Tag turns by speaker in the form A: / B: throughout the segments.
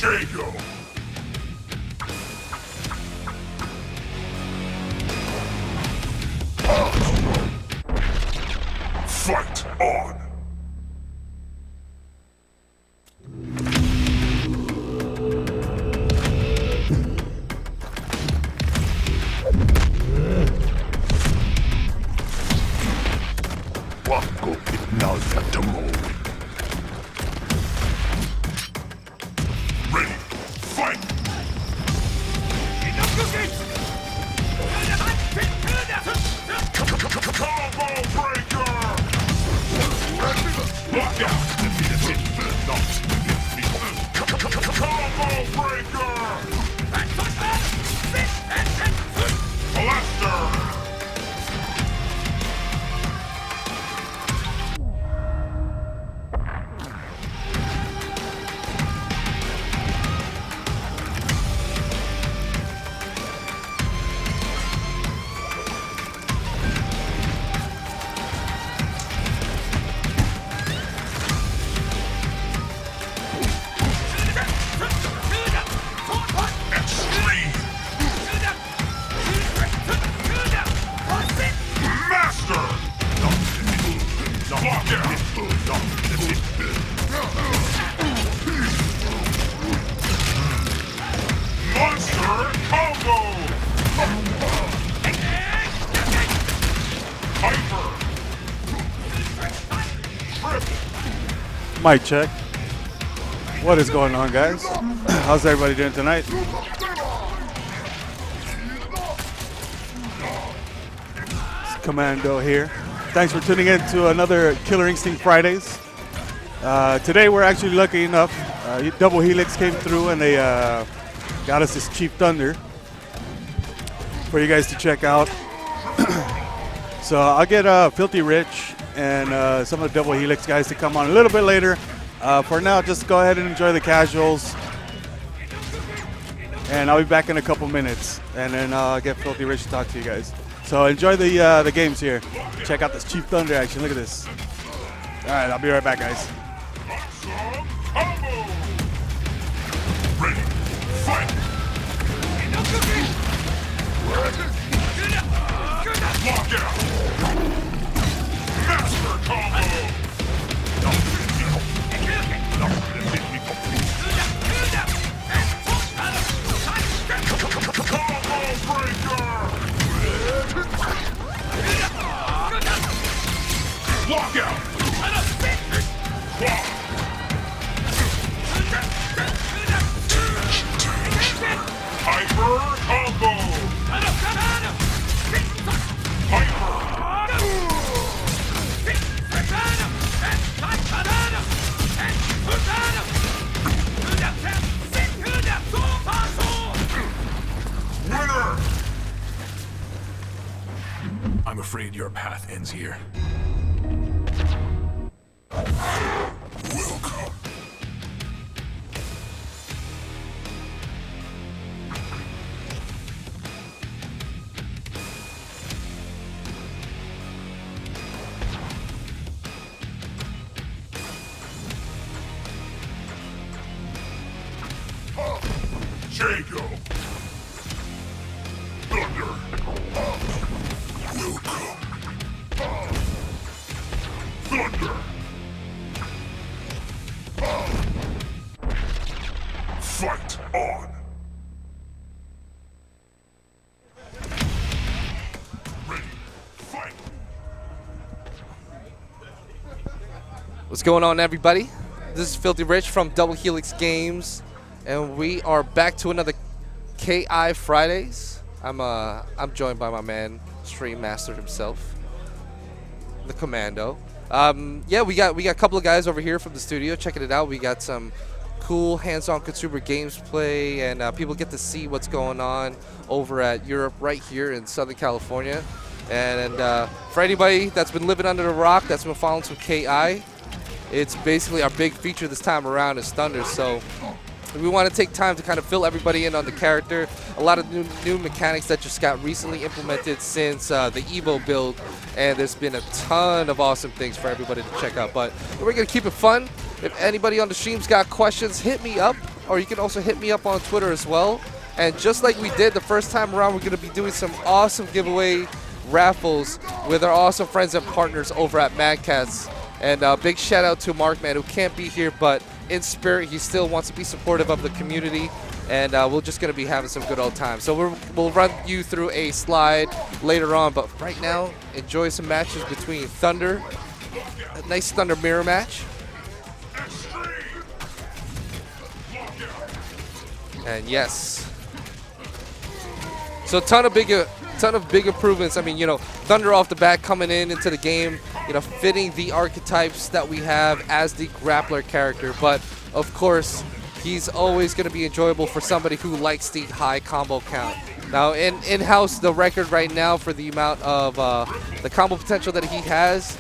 A: Jago. Fight on. Wako Ignazatomo. Ready, fight! Combo breaker! Lock out! Combo breaker! Blaster!
B: Mic check. What is going on, guys? How's everybody doing tonight? It's Commando here. Thanks for tuning in to another Killer Instinct Fridays. Today we're actually lucky enough. Double Helix came through and they got us this Cheap Thunder for you guys to check out. So I'll get Filthy Rich and some of the Double Helix guys to come on a little bit later. For now, just go ahead and enjoy the casuals. And I'll be back in a couple minutes. And then I'll get Filthy Rich to talk to you guys. So enjoy the games here. Check out this Cheap Thunder action. Look at this. All right, I'll be right back, guys.
A: Ready, fight! Lock out! Master combo! Combo breaker! Lock out! Hyper combo! Winner! I'm afraid your path ends here. Welcome. Jago. Thunder. Welcome. Thunder. Fight on. Ready. Fight.
C: What's going on, everybody? This is Filthy Rich from Double Helix Games, and we are back to another KI Fridays. I'm joined by my man, Stream Master himself, the Commando. Yeah, we got a couple of guys over here from the studio checking it out. We got some cool hands-on consumer games play, and people get to see what's going on over at Europe right here in Southern California. And for anybody that's been living under the rock, that's been following some KI, it's basically our big feature this time around is Thunder. So we want to take time to kind of fill everybody in on the character. A lot of new mechanics that just got recently implemented since the Evo build, and there's been a ton of awesome things for everybody to check out. But we're going to keep it fun. If anybody on the stream's got questions, hit me up. or you can also hit me up on Twitter as well. And just like we did the first time around, we're going to be doing some awesome giveaway raffles with our awesome friends and partners over at Mad Cats. And big shout out to Mark, man, who can't be here, but in spirit, he still wants to be supportive of the community. And we're just going to be having some good old time. So we'll run you through a slide later on. But right now, enjoy some matches between Thunder. A nice Thunder mirror match. And yes. So a ton of big improvements. I mean, you know, Thunder off the bat coming into the game, you know, fitting the archetypes that we have as the grappler character. But of course, he's always going to be enjoyable for somebody who likes the high combo count. Now, in-house, the record right now for the amount of the combo potential that he has,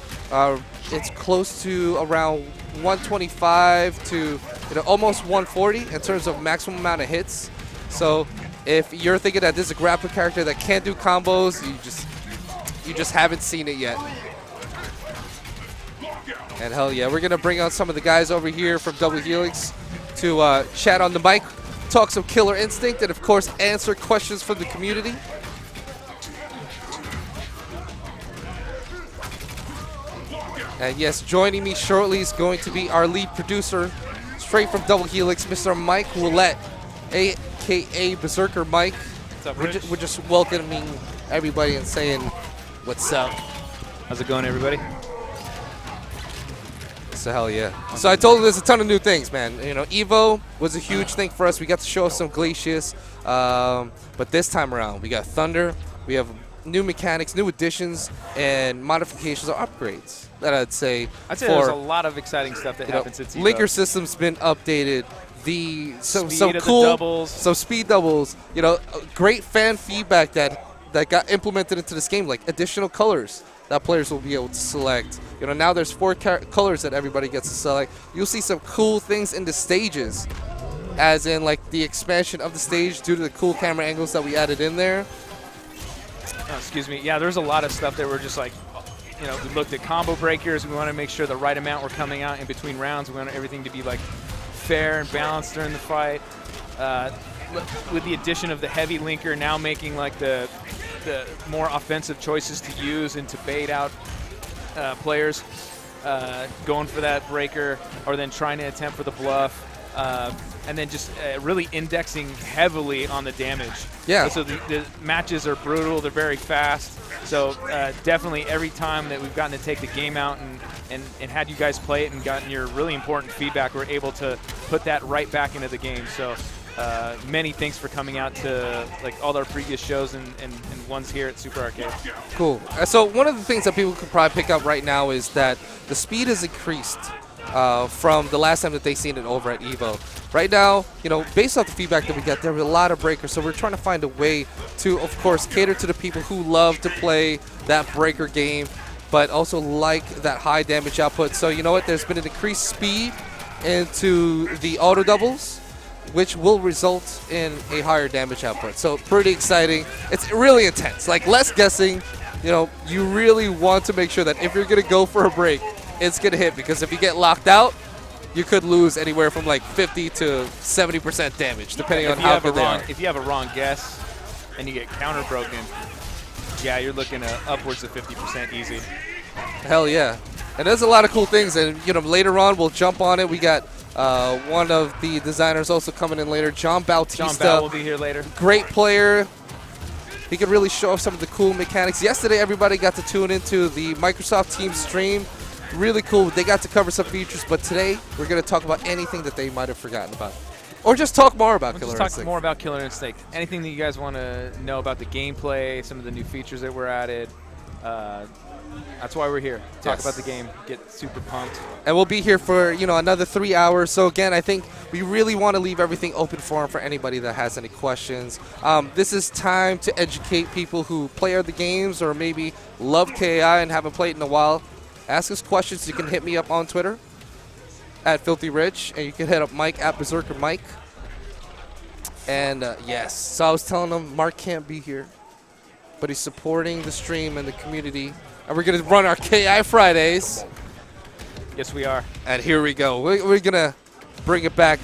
C: it's close to around 125 to almost 140 in terms of maximum amount of hits. So if you're thinking that this is a grappler character that can't do combos, you just haven't seen it yet. And hell yeah, we're gonna bring out some of the guys over here from Double Helix to chat on the mic, talk some Killer Instinct, and of course answer questions from the community. And yes, joining me shortly is going to be our lead producer, straight from Double Helix, Mr. Mike Roulette, a.k.a. Berserker Mike.
D: What's up,
C: We're just welcoming everybody and saying, what's up?
D: How's it going, everybody?
C: So hell yeah. So I told him there's a ton of new things, man. You know, Evo was a huge thing for us. We got to show some Glacius. But this time around, we got Thunder. We have new mechanics, new additions, and modifications or upgrades that I'd say
D: there's a lot of exciting stuff that happens at Evo.
C: Linker system's been updated. Some
D: Speed of
C: cool
D: the doubles.
C: some speed doubles. You know, great fan feedback that got implemented into this game, like additional colors that players will be able to select. You know, now there's 4 colors that everybody gets to select. You'll see some cool things in the stages, as in like the expansion of the stage due to the cool camera angles that we added in there.
D: Oh, excuse me. Yeah, there's a lot of stuff that we're just like, you know, we looked at combo breakers. We want to make sure the right amount were coming out in between rounds. We want everything to be like fair and balanced during the fight. With the addition of the heavy linker, now making like the more offensive choices to use and to bait out players, going for that breaker or then trying to attempt for the bluff. And then just really indexing heavily on the damage.
C: Yeah.
D: So the matches are brutal. They're very fast. So definitely every time that we've gotten to take the game out and had you guys play it and gotten your really important feedback, we're able to put that right back into the game. So many thanks for coming out to like all our previous shows and ones here at Super Arcade.
C: Cool. So one of the things that people could probably pick up right now is that the speed has increased from the last time that they seen it over at Evo. Right now, you know, based off the feedback that we got, there were a lot of breakers, so we're trying to find a way to, of course, cater to the people who love to play that breaker game, but also like that high damage output. So you know what? There's been an increased speed into the auto doubles, which will result in a higher damage output. So pretty exciting. It's really intense. Like less guessing. You know, you really want to make sure that if you're gonna go for a break, it's gonna hit, because if you get locked out, you could lose anywhere from like 50 to 70% damage, depending on how good they are.
D: If you have a wrong guess and you get counter broken, yeah, you're looking at upwards of 50% easy.
C: Hell yeah. And there's a lot of cool things, and you know, later on we'll jump on it. We got one of the designers also coming in later, John Bautista.
D: John Bell will be here later.
C: Great player. He could really show off some of the cool mechanics. Yesterday, everybody got to tune into the Microsoft Teams stream. Really cool. They got to cover some features, but today we're going to talk about anything that they might have forgotten about. Or just talk more about Killer Instinct.
D: Just talk more about Killer Instinct. Anything that you guys want to know about the gameplay, some of the new features that were added. That's why we're here. Talk about the game, get super pumped.
C: And we'll be here for, you know, another 3 hours. So again, I think we really want to leave everything open for anybody that has any questions. This is time to educate people who play other games or maybe love KI and haven't played in a while. Ask us questions. You can hit me up on Twitter at Filthy Rich, and you can hit up Mike at Berserker Mike. And yes, so I was telling him Mark can't be here, but he's supporting the stream and the community. And we're going to run our KI Fridays.
D: Yes, we are.
C: And here we go. We're going to bring it back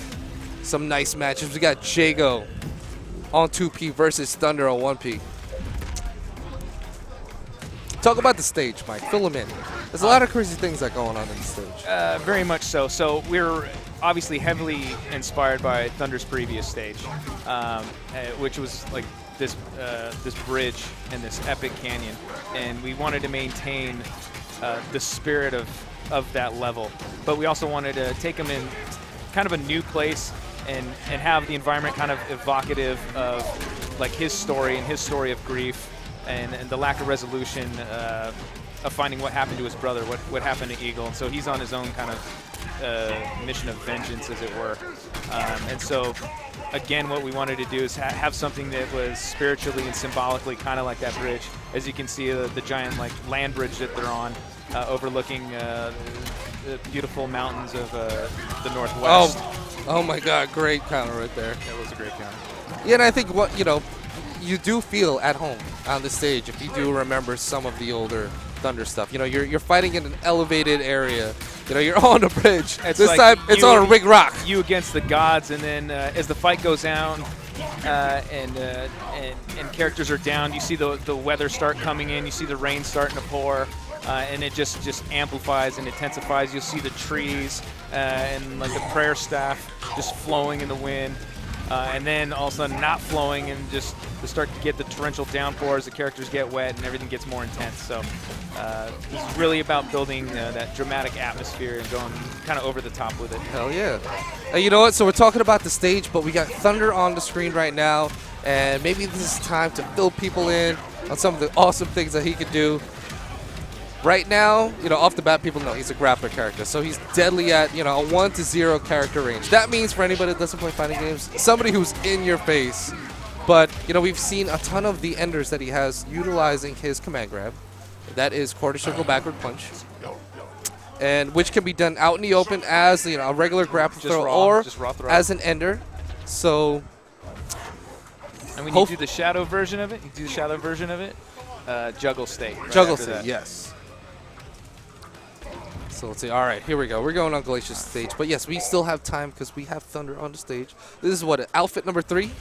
C: some nice matches. We got Jago on 2P versus Thunder on 1P. Talk about the stage, Mike. Fill them in. There's a lot of crazy things that going on in the stage.
D: Very much so. So we're obviously heavily inspired by Thunder's previous stage, which was like this bridge and this epic canyon, and we wanted to maintain the spirit of that level, but we also wanted to take them in kind of a new place and have the environment kind of evocative of like his story and his story of grief and the lack of resolution of finding what happened to his brother, what happened to Eagle. And so he's on his own kind of mission of vengeance, as it were. And so, again, what we wanted to do is have something that was spiritually and symbolically kind of like that bridge. As you can see, the giant like land bridge that they're on, overlooking the beautiful mountains of the northwest.
C: Oh my God! Great counter right there.
D: That was a great counter.
C: Yeah, and I think you do feel at home on the stage if you do remember some of the older Thunder stuff. You're fighting in an elevated area. You're on a bridge.
D: It's
C: this
D: like
C: time it's on a big rock.
D: You against the gods, and then as the fight goes down, and characters are down, you see the weather start coming in. You see the rain starting to pour, and it just amplifies and intensifies. You'll see the trees and like the prayer staff just flowing in the wind. And then all of a sudden not flowing, and just to start to get the torrential downpours, the characters get wet and everything gets more intense. So it's really about building that dramatic atmosphere and going kind of over the top with it.
C: Hell yeah. You know what? So we're talking about the stage, but we got Thunder on the screen right now, and maybe this is time to fill people in on some of the awesome things that he could do. Right now, off the bat, people know he's a grappler character, so he's deadly at, a 1 to 0 character range. That means for anybody that doesn't play fighting games, somebody who's in your face. But, we've seen a ton of the enders that he has utilizing his command grab. That is quarter circle backward punch, and which can be done out in the open as a regular grapple throw or as an ender. So,
D: and when you do the shadow version of it, juggle state. Right
C: juggle state, yes. So let's see. All right, here we go. We're going on Glacia's stage. But yes, we still have time because we have Thunder on the stage. This is what, outfit number 3?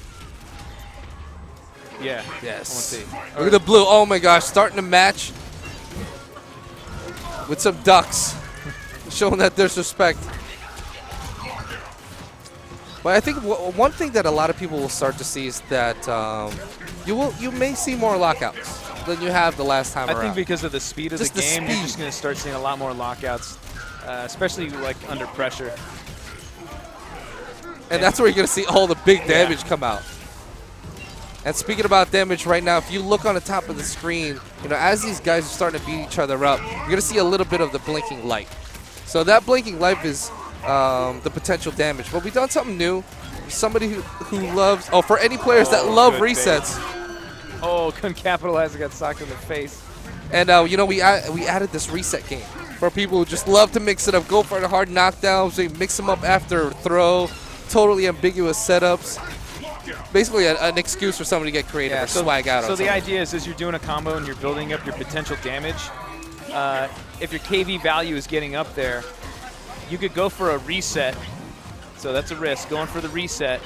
D: Yeah.
C: Yes.
D: I want to see.
C: Look at the blue. Oh my gosh, starting to match with some ducks, showing that there's respect. But I think one thing that a lot of people will start to see is that you may see more lockouts than you have the last time around.
D: I think because of the speed of
C: Just
D: the
C: the
D: game,
C: speed.
D: you're just going to start seeing a lot more lockouts, especially like under pressure.
C: And that's where you're going to see all the big damage come out. And speaking about damage right now, if you look on the top of the screen, as these guys are starting to beat each other up, you're going to see a little bit of the blinking light. So that blinking light is the potential damage. But we've done something new. Somebody who loves, for any players that love
D: good
C: resets.
D: bait. Oh, couldn't capitalize. I got socked in the face.
C: And, we added this reset game for people who just love to mix it up, go for the hard knockdowns, they mix them up after a throw, totally ambiguous setups. Basically an excuse for somebody to get creative or swag out.
D: So the idea is, as you're doing a combo and you're building up your potential damage, if your KV value is getting up there, you could go for a reset. So that's a risk, going for the reset.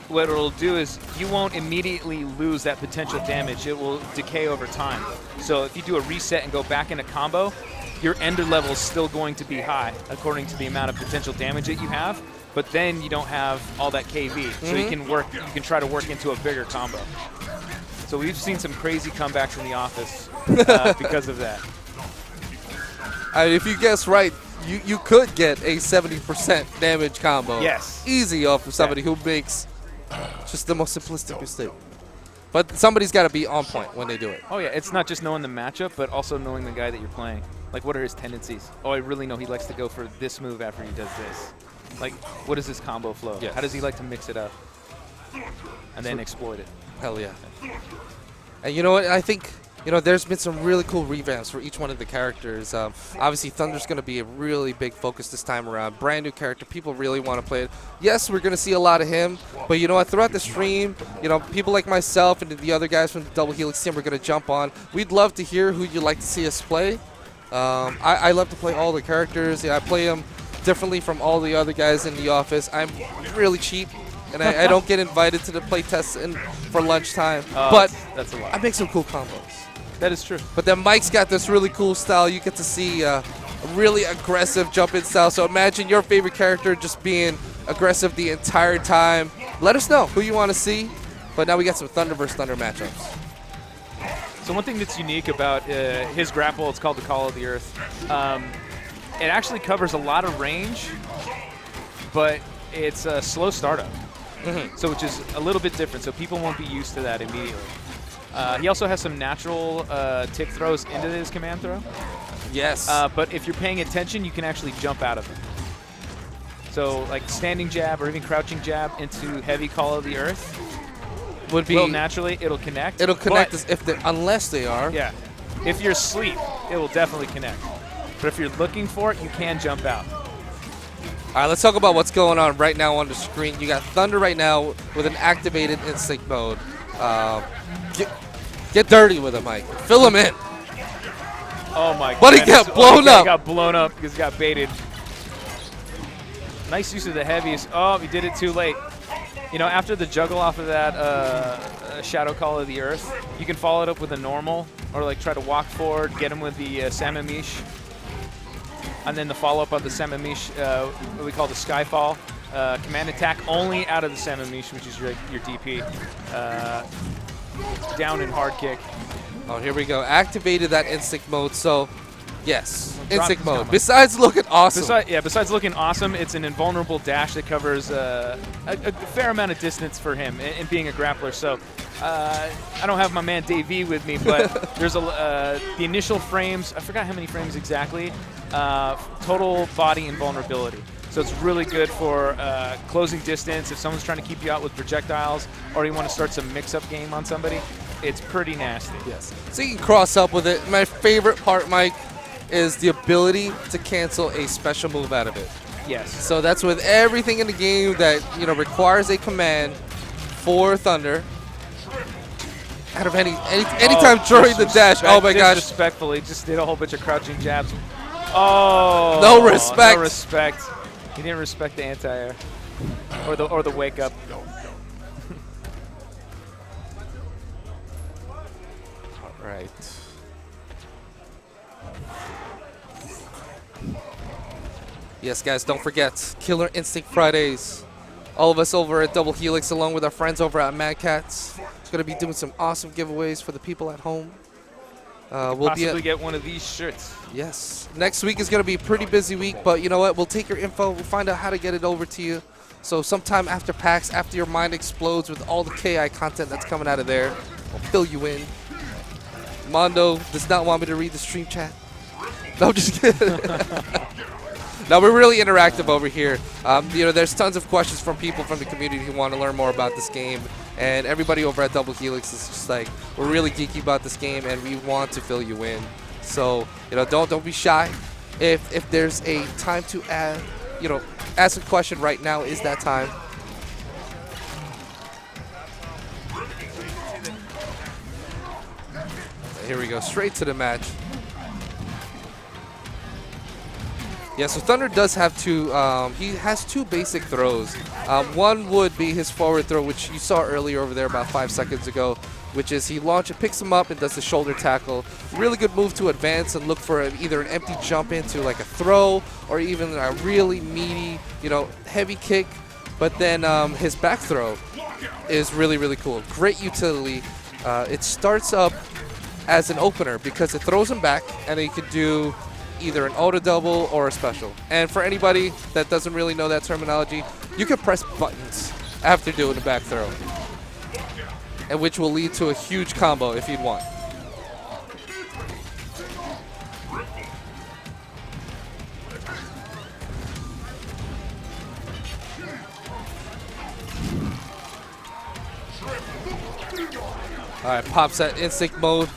D: What it'll do is you won't immediately lose that potential damage. It will decay over time. So if you do a reset and go back into combo, your ender level is still going to be high according to the amount of potential damage that you have, but then you don't have all that KV. So you can try to work into a bigger combo. So we've seen some crazy comebacks in the office because of that.
C: If you guess right, you could get a 70% damage combo.
D: Yes.
C: Easy off of somebody who makes just the most simplistic mistake. But somebody's got to be on point when they do it.
D: Oh, yeah. It's not just knowing the matchup, but also knowing the guy that you're playing. Like, what are his tendencies? Oh, I really know he likes to go for this move after he does this. Like, what is his combo flow?
C: Yes.
D: How does he like to mix it up? And then exploit it.
C: Hell yeah. And you know what? I think, there's been some really cool revamps for each one of the characters. Obviously, Thunder's going to be a really big focus this time around. Brand new character. People really want to play it. Yes, we're going to see a lot of him. But you know what? Throughout the stream, people like myself and the other guys from the Double Helix team are going to jump on. We'd love to hear who you'd like to see us play. I love to play all the characters. I play them differently from all the other guys in the office. I'm really cheap, and I don't get invited to the play tests for lunchtime. But
D: that's a lot.
C: I make some cool combos.
D: That is true.
C: But then Mike's got this really cool style. You get to see a really aggressive jump-in style. So imagine your favorite character just being aggressive the entire time. Let us know who you want to see. But now we got some Thunder versus Thunder matchups.
D: So one thing that's unique about his grapple, it's called the Call of the Earth. It actually covers a lot of range, but it's a slow startup. So which is a little bit different. So people won't be used to that immediately. He also has some natural tick throws into his command throw.
C: Yes.
D: But if you're paying attention, you can actually jump out of them. So like standing jab or even crouching jab into heavy Call of the Earth
C: would be
D: will naturally, it'll connect.
C: It'll connect unless they are.
D: Yeah. If you're asleep, it will definitely connect. But if you're looking for it, you can jump out.
C: All right, let's talk about what's going on right now on the screen. You got Thunder right now with an activated instinct mode. Get dirty with him, Mike. Fill him in.
D: Oh my god.
C: But he got blown up.
D: He got blown up because he got baited. Nice use of the heavies. Oh, he did it too late. You know, after the juggle off of that Shadow Call of the Earth, you can follow it up with a normal or like try to walk forward, get him with the Samamish. And then the follow-up of the Samamish, what we call the Skyfall. Command attack only out of the Samamish, which is your DP. Down and hard kick.
C: Oh, here we go. Activated that instinct mode, so yes,
D: Well,
C: instinct
D: drop-
C: mode. Besides looking awesome.
D: Besides looking awesome, it's an invulnerable dash that covers a fair amount of distance for him and being a grappler. So I don't have my man Dave V with me, but there's the initial frames. I forgot how many frames exactly. Total body invulnerability. So it's really good for closing distance. If someone's trying to keep you out with projectiles, or you want to start some mix-up game on somebody, it's pretty nasty.
C: Yes. So you can cross up with it. My favorite part, Mike, is the ability to cancel a special move out of it.
D: Yes.
C: So that's with everything in the game that requires a command for Thunder. Out of anytime during the dash. Oh my gosh.
D: Disrespectfully, just did a whole bunch of crouching jabs. Oh.
C: No respect.
D: No respect. He didn't respect the anti-air or the wake up.
C: All right. Yes, guys, don't forget Killer Instinct Fridays. All of us over at Double Helix, along with our friends over at Mad Cats, going to be doing some awesome giveaways for the people at home. We'll
D: Possibly get one of these shirts.
C: Yes. Next week is going to be a pretty busy week, but you know what? We'll take your info. We'll find out how to get it over to you. So sometime after PAX, after your mind explodes with all the KI content that's coming out of there, we'll fill you in. Mondo does not want me to read the stream chat. No, I'm just kidding. No, we're really interactive over here. There's tons of questions from people from the community who want to learn more about this game. And everybody over at Double Helix is just like, we're really geeky about this game, and we want to fill you in. So, don't be shy. If there's a time to ask a question right now is that time. Here we go, straight to the match. Yeah, so Thunder does have two, he has two basic throws. One would be his forward throw, which you saw earlier over there about 5 seconds ago, which is he picks him up and does the shoulder tackle. Really good move to advance and look for either an empty jump into like a throw or even a really meaty, heavy kick. But then his back throw is really, really cool. Great utility. It starts up as an opener because it throws him back, and he could do either an auto double or a special. And for anybody that doesn't really know that terminology, you can press buttons after doing the back throw, and which will lead to a huge combo if you'd want. All right, pops that instinct mode,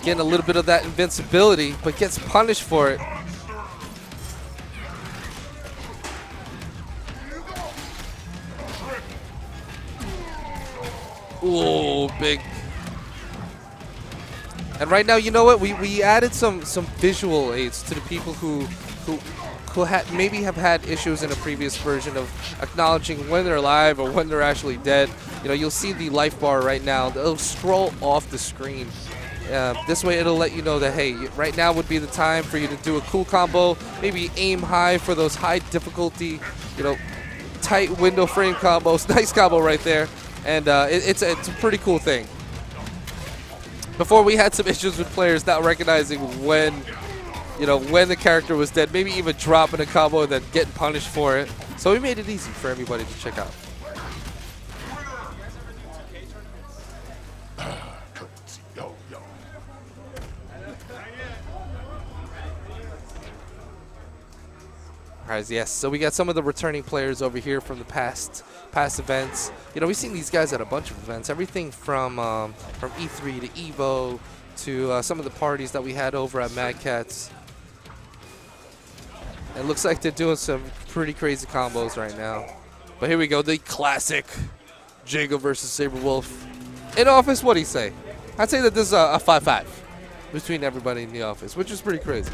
C: getting a little bit of that invincibility, but gets punished for it. Ooh, big. And right now, you know what? We added some visual aids to the people who who maybe have had issues in a previous version of acknowledging when they're alive or when they're actually dead, you'll see the life bar right now. It'll scroll off the screen. This way it'll let you know that, hey, right now would be the time for you to do a cool combo, maybe aim high for those high difficulty, tight window frame combos. Nice combo right there, and it's a pretty cool thing. Before, we had some issues with players not recognizing when the character was dead, maybe even dropping a combo and then getting punished for it. So we made it easy for everybody to check out. All right, yes. So we got some of the returning players over here from the past events. We've seen these guys at a bunch of events, everything from E3 to Evo to some of the parties that we had over at Mad Catz. It looks like they're doing some pretty crazy combos right now. But here we go, the classic Jago versus Saberwolf. In office, what do you say? I'd say that this is a 5-5 between everybody in the office, which is pretty crazy.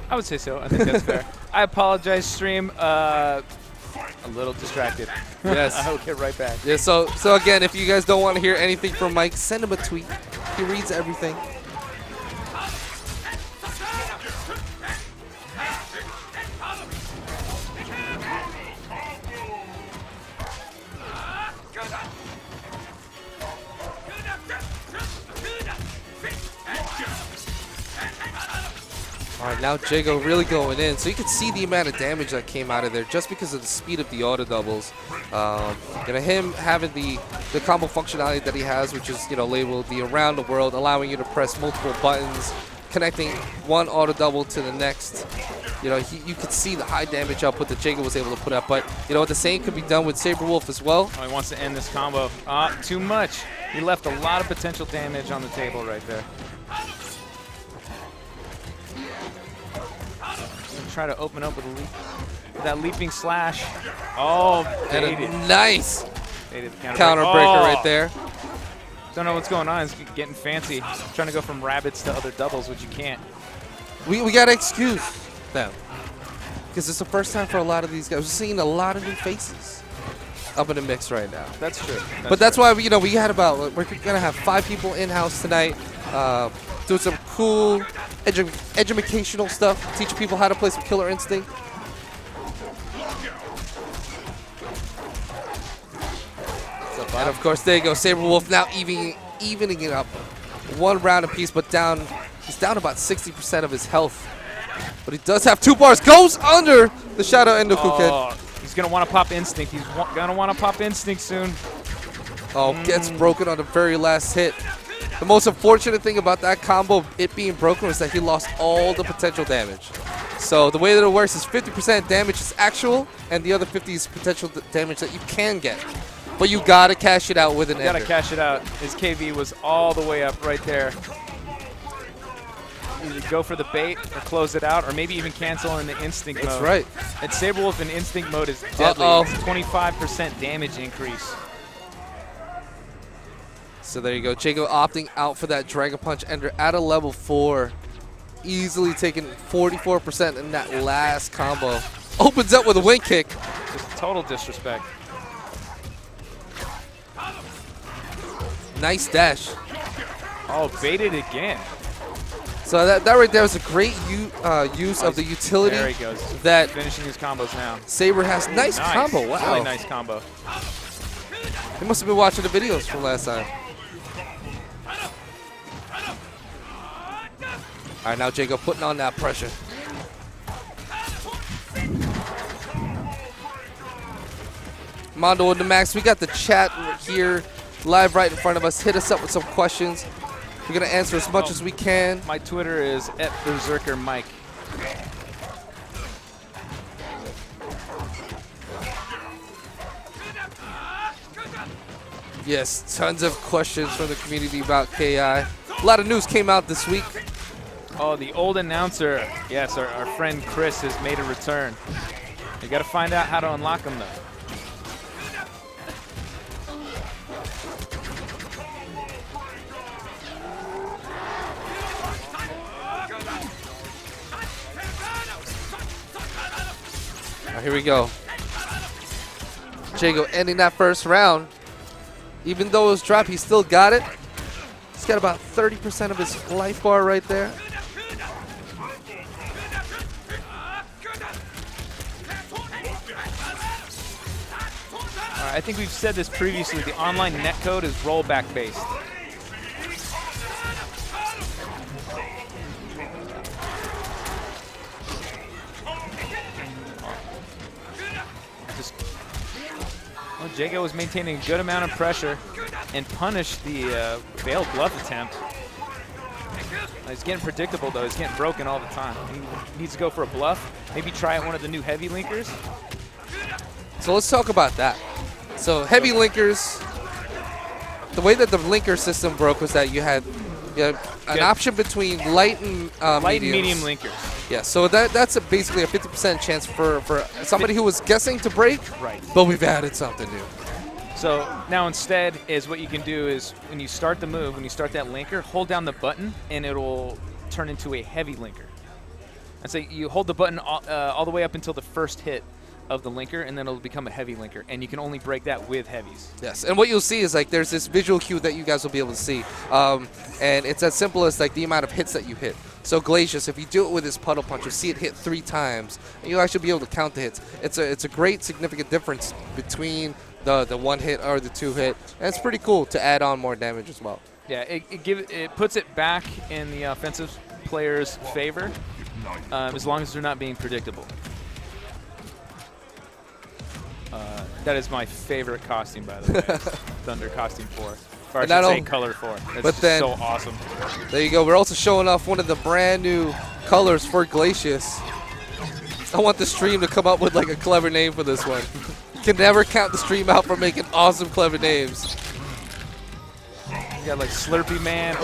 D: I would say so. I think that's fair. I apologize, stream. A little distracted.
C: Yes.
D: I will get right back.
C: Yeah. So again, if you guys don't want to hear anything from Mike, send him a tweet. He reads everything. All right, now Jago really going in. So you can see the amount of damage that came out of there just because of the speed of the auto doubles. Him having the combo functionality that he has, which is labeled the around the world, allowing you to press multiple buttons, connecting one auto double to the next. You could see the high damage output that Jago was able to put up. But the same could be done with Saberwolf as well.
D: Oh, he wants to end this combo. Too much. He left a lot of potential damage on the table right there. Try to open up with a leap. That leaping slash. Oh, baited.
C: And a nice
D: Baited the
C: counter breaker right there.
D: Don't know what's going on. It's getting fancy. Trying to go from rabbits to other doubles, which you can't.
C: We got to excuse them because it's the first time for a lot of these guys. We're seeing a lot of new faces up in the mix right now.
D: That's true.
C: That's why we had we're gonna have 5 people in house tonight. Doing some cool educational stuff, teaching people how to play some Killer Instinct. And of course, there you go, Saberwolf now evening it up. 1 round apiece, but he's down about 60% of his health. But he does have 2 bars. Goes under the Shadow Endokuken.
D: He's gonna want to pop Instinct. He's gonna want to pop Instinct soon.
C: Gets broken on the very last hit. The most unfortunate thing about that combo, it being broken, was that he lost all the potential damage. So the way that it works is 50% damage is actual, and the other 50 is potential damage that you can get. But you gotta cash it out with an ender.
D: You gotta cash it out. His KV was all the way up right there. Either go for the bait or close it out, or maybe even cancel in the instinct mode.
C: That's right.
D: And Saberwolf in instinct mode is deadly. It's 25% damage increase.
C: So there you go. Jago opting out for that Dragon Punch Ender at a level 4. Easily taking 44% in that last combo. Opens up with a wing kick.
D: Just total disrespect.
C: Nice dash.
D: Oh, baited again.
C: So that right there was a great use of the utility.
D: There he goes.
C: That
D: finishing his combos now.
C: Saber has. Nice combo. Wow.
D: Really nice combo.
C: He must have been watching the videos from last time. All right, now Jago putting on that pressure. Mondo and the Max, we got the chat here live right in front of us. Hit us up with some questions. We're going to answer as much as we can.
D: My Twitter is @BerserkerMike.
C: Yes, tons of questions from the community about KI. A lot of news came out this week.
D: Oh, the old announcer. Yes, our friend Chris has made a return. You got to find out how to unlock him, though.
C: here we go. Jago ending that first round. Even though it was dropped, he still got it. He's got about 30% of his life bar right there.
D: I think we've said this previously. The online netcode is rollback based. Well, Jago was maintaining a good amount of pressure and punished the failed bluff attempt. He's getting predictable, though. He's getting broken all the time. He needs to go for a bluff. Maybe try out one of the new heavy linkers.
C: So let's talk about that. So heavy linkers, the way that the linker system broke was that you had an option between light and
D: medium linkers.
C: Yeah, so that's basically a 50% chance for somebody who was guessing to break.
D: Right.
C: But we've added something new.
D: So now instead is what you can do is when you start the move, when you start that linker, hold down the button and it'll turn into a heavy linker. And so you hold the button all the way up until the first hit of the linker, and then it'll become a heavy linker, and you can only break that with heavies.
C: Yes, and what you'll see is like there's this visual cue that you guys will be able to see, and it's as simple as like the amount of hits that you hit. So Glacius, if you do it with his puddle punch, you'll see it hit 3 times, and you'll actually be able to count the hits. It's a great significant difference between the 1 hit or the 2 hit, and it's pretty cool to add on more damage as well.
D: Yeah, it puts it back in the offensive player's favor, as long as they're not being predictable. That is my favorite costume, by the way. Thunder costume 4. Or I should say color 4. That's
C: but
D: just
C: then,
D: so awesome.
C: There you go. We're also showing off one of the brand new colors for Glacius. I want the stream to come up with like a clever name for this one. You can never count the stream out for making awesome, clever names.
D: You got like Slurpee Man.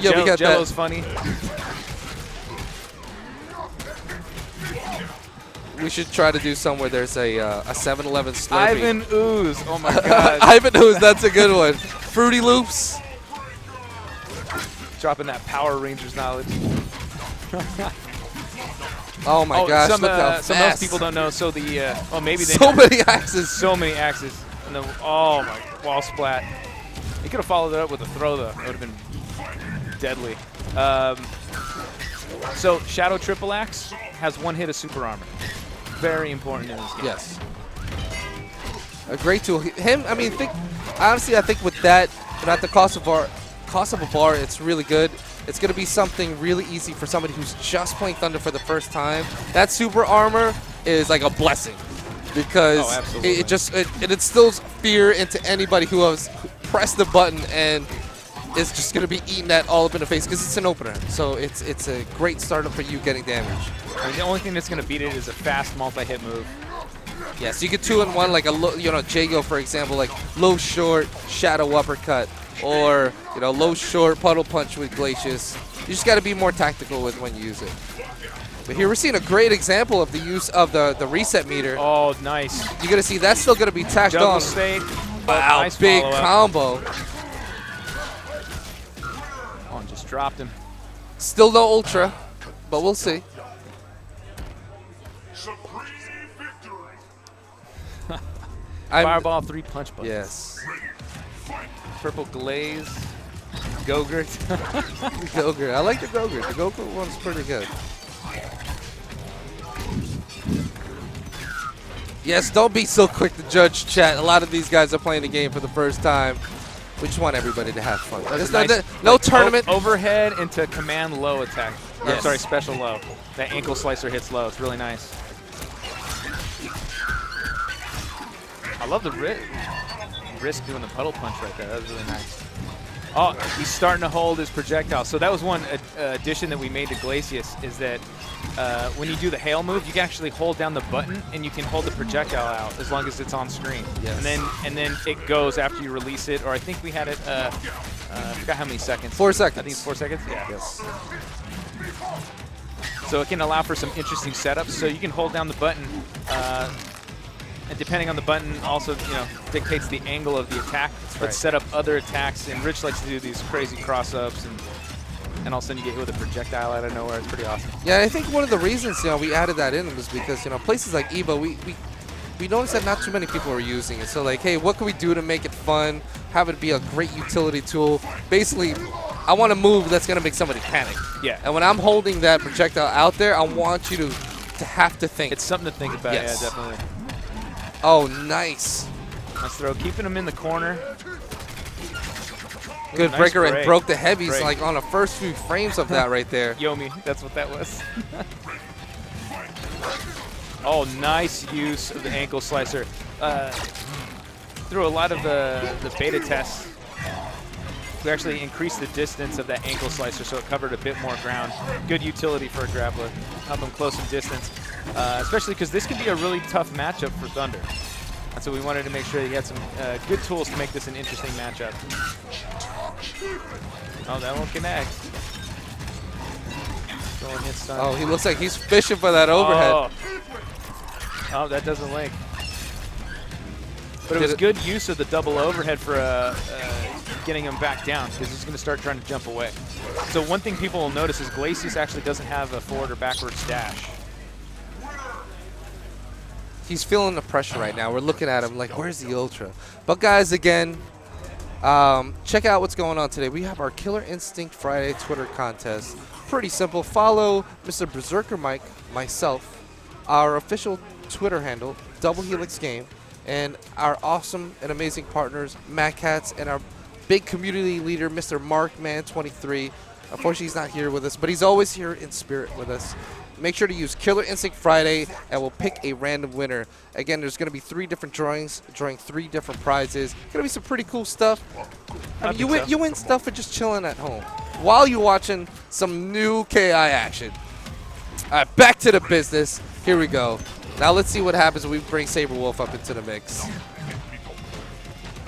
C: Yeah, we got
D: Jello's
C: that.
D: funny.
C: We should try to do somewhere there's a 7-Eleven Slurpee.
D: Ivan Ooze. Oh my god.
C: Ivan Ooze, that's a good one. Fruity Loops.
D: Dropping that Power Rangers knowledge.
C: Oh my gosh,
D: some,
C: look how
D: some
C: fast.
D: most people don't know. So the maybe they
C: So
D: know.
C: many axes.
D: So many axes. And the oh my wall splat. He could have followed it up with a throw though. It would have been deadly. So Shadow Triple Axe has 1 hit of super armor. Very important in this game.
C: Yes. A great tool. I mean, honestly, I think with that, and at the cost of a bar, it's really good. It's going to be something really easy for somebody who's just playing Thunder for the first time. That super armor is like a blessing because it instills fear into anybody who has pressed the button and is just going to be eating that all up in the face because it's an opener. So it's a great startup for you getting damage.
D: I mean, the only thing that's going to beat it is a fast multi-hit move.
C: Yeah, so you get 2-in-1, like Jago, for example, like low short shadow uppercut, or low short puddle punch with Glacius. You just got to be more tactical with when you use it. But here we're seeing a great example of the use of the reset meter.
D: Oh, nice.
C: You're gonna see that's still gonna be tacked
D: Double
C: on.
D: stake.
C: Wow,
D: Nice
C: big
D: follow-up.
C: combo.
D: Oh, and just dropped him.
C: Still no ultra, but we'll see.
A: Supreme victory.
D: Fireball, 3 punch buttons.
C: Yes.
D: Purple glaze. Gogurt.
C: Gogurt. I like the Gogurt. The Gogurt one's pretty good. Yes, don't be so quick to judge, chat. A lot of these guys are playing the game for the first time. We just want everybody to have fun. There's no tournament.
D: Overhead into command low attack. Or,
C: Yes.
D: sorry, special low. That ankle slicer hits low. It's really nice. I love the risk doing the puddle punch right there. That was really nice. Oh, he's starting to hold his projectile. So that was one addition that we made to Glacius is that when you do the hail move, you can actually hold down the button and you can hold the projectile out as long as it's on screen.
C: Yes.
D: And then it goes after you release it. Or I think we had it. I forgot how many seconds.
C: 4 seconds.
D: I think it's 4 seconds. Yeah.
C: Yes.
D: So it can allow for some interesting setups. So you can hold down the button. And depending on the button, also dictates the angle of the attack. But
C: right.
D: set up other attacks. And Rich likes to do these crazy cross-ups and and all of a sudden you get hit with a projectile out of nowhere. It's pretty awesome.
C: Yeah, I think one of the reasons we added that in was because places like EVO, we noticed that not too many people are using it. So like, hey, what can we do to make it fun, have it be a great utility tool? Basically, I want a move that's gonna make somebody panic.
D: Yeah.
C: And when I'm holding that projectile out there, I want you to have to think.
D: It's something to think about.
C: Yes.
D: Yeah, definitely.
C: Oh, nice.
D: Nice throw, keeping him in the corner.
C: Good
D: nice
C: breaker
D: break.
C: and broke the heavies
D: Break.
C: like on the first few frames of that right there.
D: Yomi, that's what that was. Oh, nice use of the ankle slicer. Through a lot of the beta tests, we actually increased the distance of that ankle slicer so it covered a bit more ground. Good utility for a grappler. Help him close some distance, especially because this can be a really tough matchup for Thunder. And so we wanted to make sure that he had some good tools to make this an interesting matchup. Oh, that won't connect.
C: Oh, he looks like he's fishing for that overhead.
D: Oh, that doesn't link. But it was good use of the double overhead for getting him back down because he's going to start trying to jump away. So one thing people will notice is Glacius actually doesn't have a forward or backwards dash.
C: He's feeling the pressure right now. We're looking at him like, where's the Ultra? But guys, again, check out what's going on today. We have our Killer Instinct Friday Twitter contest. Pretty simple. Follow Mr. Berserker Mike, myself, our official Twitter handle, Double Helix Game, and our awesome and amazing partners, Matt Katz, and our big community leader, Mr. Markman23. Unfortunately, he's not here with us, but he's always here in spirit with us. Make sure to use Killer Instinct Friday, and we'll pick a random winner. Again, there's going to be 3 different drawings, drawing 3 different prizes. Going to be some pretty cool stuff. I mean, you win stuff for just chilling at home while you're watching some new KI action. All right, back to the business. Here we go. Now let's see what happens when we bring Saber Wolf up into the mix.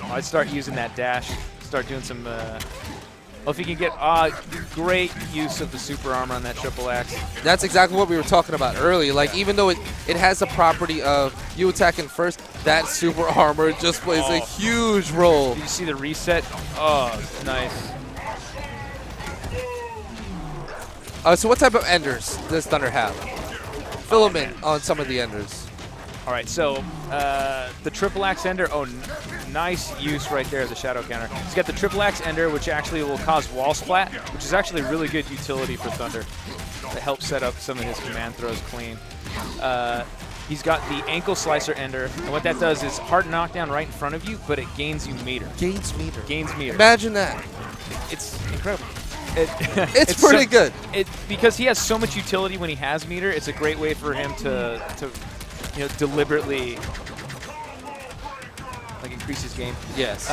D: I'd start using that dash. Start doing some. Well, if you can get great use of the super armor on that triple axe.
C: That's exactly what we were talking about earlier. Like, even though it has the property of you attacking first, that super armor just plays a huge role.
D: Did you see the reset? Oh, nice.
C: So what type of enders does Thunder have? Fill them in on some of the enders.
D: All right, so the triple axe ender, nice use right there of the shadow counter. He's got the triple axe ender, which actually will cause wall splat, which is actually really good utility for Thunder to help set up some of his command throws clean. He's got the ankle slicer ender, and what that does is hard knockdown right in front of you, but it gains you meter.
C: Gains meter.
D: Gains meter.
C: Imagine that.
D: It's incredible.
C: It's pretty good.
D: Because he has so much utility when he has meter, it's a great way for him to deliberately increase his game.
C: Yes.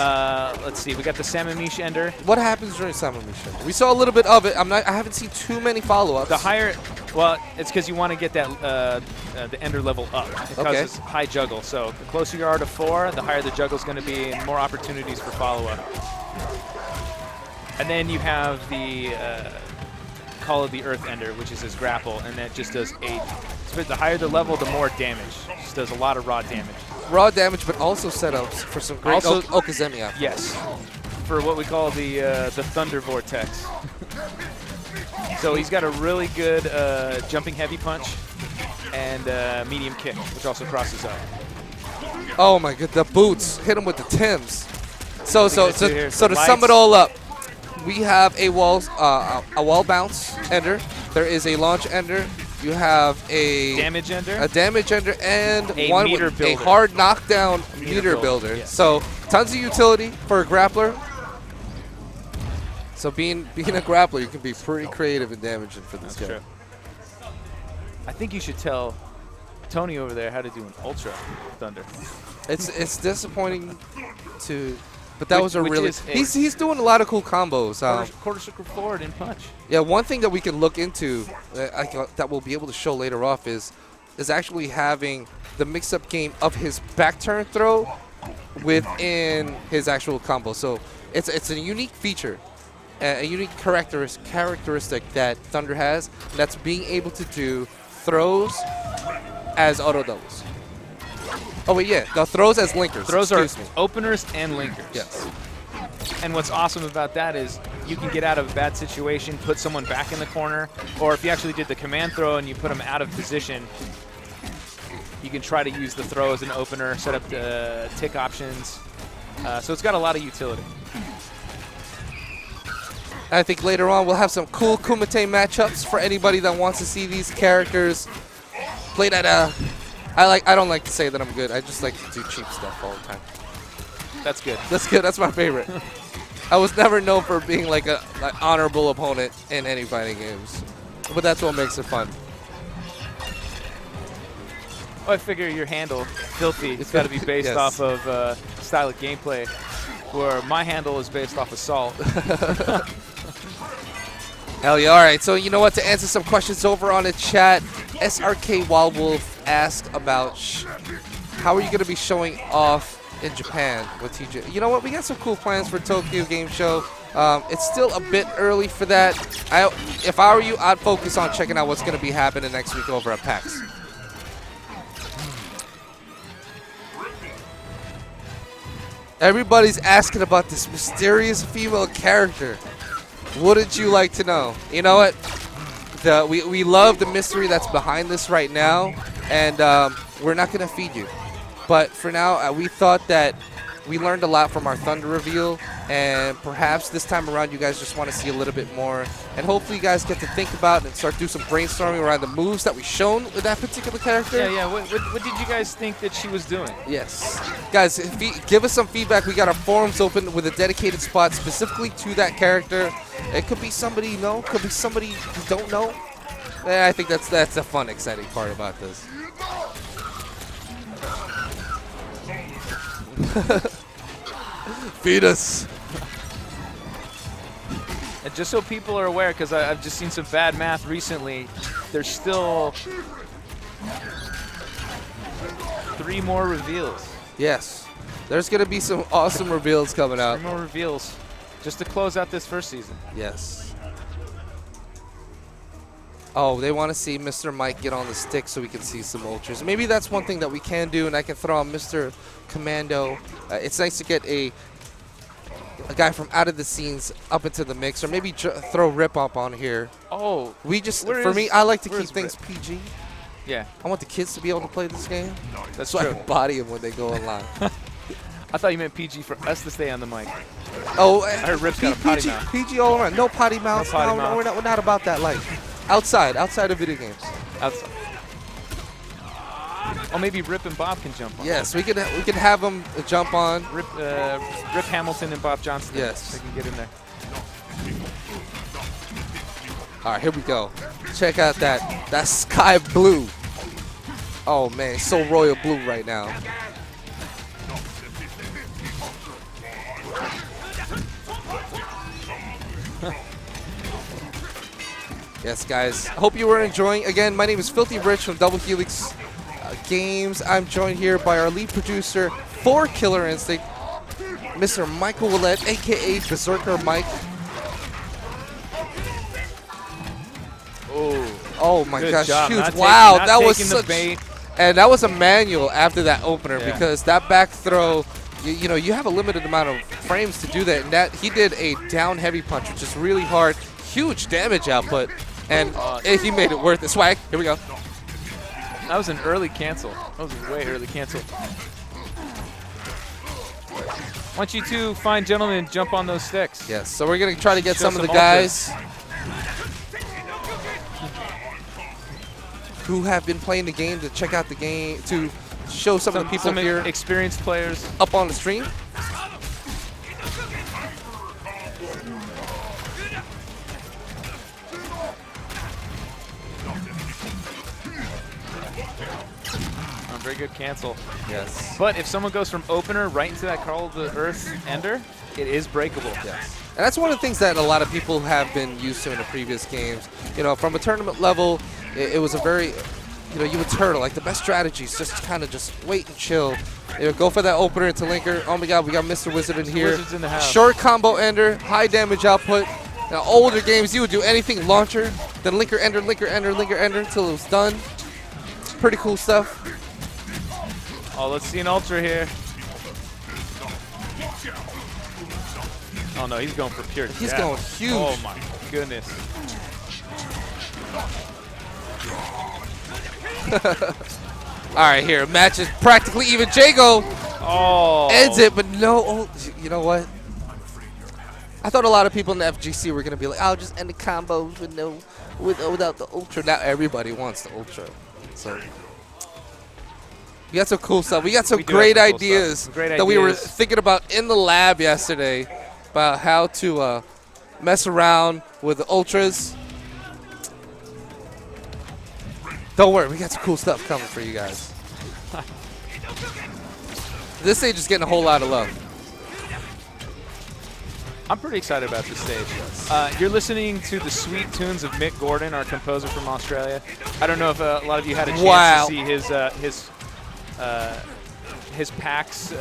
D: Let's see. We got the Samamish ender.
C: What happens during Samamish? We saw a little bit of it. I haven't seen too many follow-ups.
D: The higher, well, it's because you want to get that the ender level up. It causes high juggle. So the closer you are to 4, the higher the juggle is going to be, and more opportunities for follow-up. And then you have the Call of the Earth ender, which is his grapple, and that just does 8. So the higher the level, the more damage. It just does a lot of raw damage.
C: Raw damage, but also setups for some great Okazemi output.
D: Yes, for what we call the Thunder Vortex. So he's got a really good jumping heavy punch and medium kick, which also crosses up.
C: Oh my god, the boots hit him with the Tims. So to
D: lights.
C: sum it all up, we have a wall bounce ender. There is a launch ender. You have a
D: damage ender,
C: and
D: a
C: one
D: meter
C: with
D: builder.
C: a hard knockdown meter builder.
D: Yes.
C: So tons of utility for a grappler. So being a grappler, you can be pretty creative and damaging for this guy.
D: True. I think you should tell Tony over there how to do an Ultra Thunder.
C: It's disappointing but that was a really he's doing a lot of cool combos.
D: Quarter circle forward and punch.
C: Yeah, one thing that we can look into that we'll be able to show later off is actually having the mix-up game of his back turn throw within his actual combo. So it's a unique feature, a unique characteristic that Thunder has. That's being able to do throws as auto doubles. Oh wait, yeah, the throws as linkers.
D: Throws are openers and linkers.
C: Yes.
D: And what's awesome about that is you can get out of a bad situation, put someone back in the corner, or if you actually did the command throw and you put them out of position, you can try to use the throw as an opener, set up the tick options. So it's got a lot of utility.
C: I think later on we'll have some cool Kumite matchups for anybody that wants to see these characters played at a. I don't like to say that I'm good. I just like to do cheap stuff all the time.
D: That's good.
C: That's good. That's my favorite. I was never known for being like an honorable opponent in any fighting games, but that's what makes it fun.
D: Well, I figure your handle, Filthy, it's got to be based
C: Yes.
D: off of style of gameplay, where my handle is based off Assault.
C: Hell yeah. All right. So you know what? To answer some questions over on the chat, SRK Wild Wolf asked about how are you going to be showing off in Japan with TJ? You know what? We got some cool plans for Tokyo Game Show. It's still a bit early for that. If I were you, I'd focus on checking out what's going to be happening next week over at PAX. Everybody's asking about this mysterious female character. Wouldn't you like to know? You know what? We love the mystery that's behind this right now, and we're not going to feed you. But for now, we thought that we learned a lot from our Thunder reveal, and perhaps this time around you guys just want to see a little bit more. And hopefully you guys get to think about and start doing some brainstorming around the moves that we've shown with that particular character.
D: Yeah. What did you guys think that she was doing?
C: Yes. Guys, give us some feedback. We got our forums open with a dedicated spot specifically to that character. It could be somebody you know, could be somebody you don't know. I think that's the fun, exciting part about this. Feed us.
D: And just so people are aware, because I've just seen some bad math recently, there's still 3 more reveals.
C: Yes. There's going to be some awesome reveals coming out.
D: 3 more reveals just to close out this first season.
C: Yes. Oh, they want to see Mr. Mike get on the stick so we can see some ultras. Maybe that's one thing that we can do, and I can throw on Mr. Commando. It's nice to get a guy from out of the scenes up into the mix, or maybe throw Rip up on here.
D: Oh,
C: For me, I like to keep things PG.
D: Yeah,
C: I want the kids to be able to play this game,
D: that's
C: so I
D: true.
C: can body them when they go online.
D: I thought you meant PG for us to stay on the mic.
C: Oh,
D: I heard Rip's got a potty mouth.
C: PG all around. No potty mouths.
D: potty
C: No,
D: mouth.
C: we're not about that life. Outside of video games.
D: Outside. Oh, maybe Rip and Bob can jump on.
C: Yes, we can have them jump on.
D: Rip Hamilton and Bob Johnston.
C: Yes.
D: They can get in there.
C: All right, here we go. Check out that sky blue. Oh man, it's so royal blue right now. Yes, guys. I hope you were enjoying. Again, my name is Filthy Rich from Double Helix Games. I'm joined here by our lead producer for Killer Instinct, Mr. Michael Willett, a.k.a. Berserker Mike. Oh my
D: Good
C: gosh,
D: job.
C: huge.
D: Not
C: Wow,
D: not
C: that was
D: taking the
C: such...
D: bait.
C: And that was a manual after that opener,
D: Yeah.
C: because that back throw, you know, you have a limited amount of frames to do that. And that he did a down heavy punch, which is really hard. Huge damage output. And he made it worth it. Swag, here we go.
D: That was an early cancel. That was a way early cancel. Want you two fine gentlemen jump on those sticks.
C: Yes, so we're going to try to get
D: Show
C: some of the
D: some
C: guys who have been playing the game to check out the game, to show some of the people
D: some
C: here
D: experienced players.
C: up on the stream.
D: Very good cancel.
C: Yes.
D: But if someone goes from opener right into that Call of the Earth ender, it is breakable.
C: Yes. And that's one of the things that a lot of people have been used to in the previous games. You know, from a tournament level, it was a very, you know, you would turtle. Like the best strategies, just kind of just wait and chill. You know, go for that opener into linker. Oh my God, we got Mr. Wizard in here.
D: Wizard's in the house.
C: Short combo ender, high damage output. Now, older games, you would do anything launcher, then linker ender, linker ender, linker ender until it was done. Pretty cool stuff.
D: Oh, let's see an ultra here. Oh no, he's going for pure
C: He's
D: death.
C: going huge.
D: Oh my goodness.
C: All right, here. Match is practically even. Jago
D: Oh.
C: ends it, but no. Oh, you know what? I thought a lot of people in the FGC were going to be like, I'll just end the combos without the Ultra. Now everybody wants the Ultra. So we got some cool stuff. We got some great ideas that we were thinking about in the lab yesterday about how to mess around with the Ultras. Don't worry, we got some cool stuff coming for you guys. This stage is getting a whole lot of love.
D: I'm pretty excited about this stage. You're listening to the sweet tunes of Mick Gordon, our composer from Australia. I don't know if a lot of you had a chance to see his PAX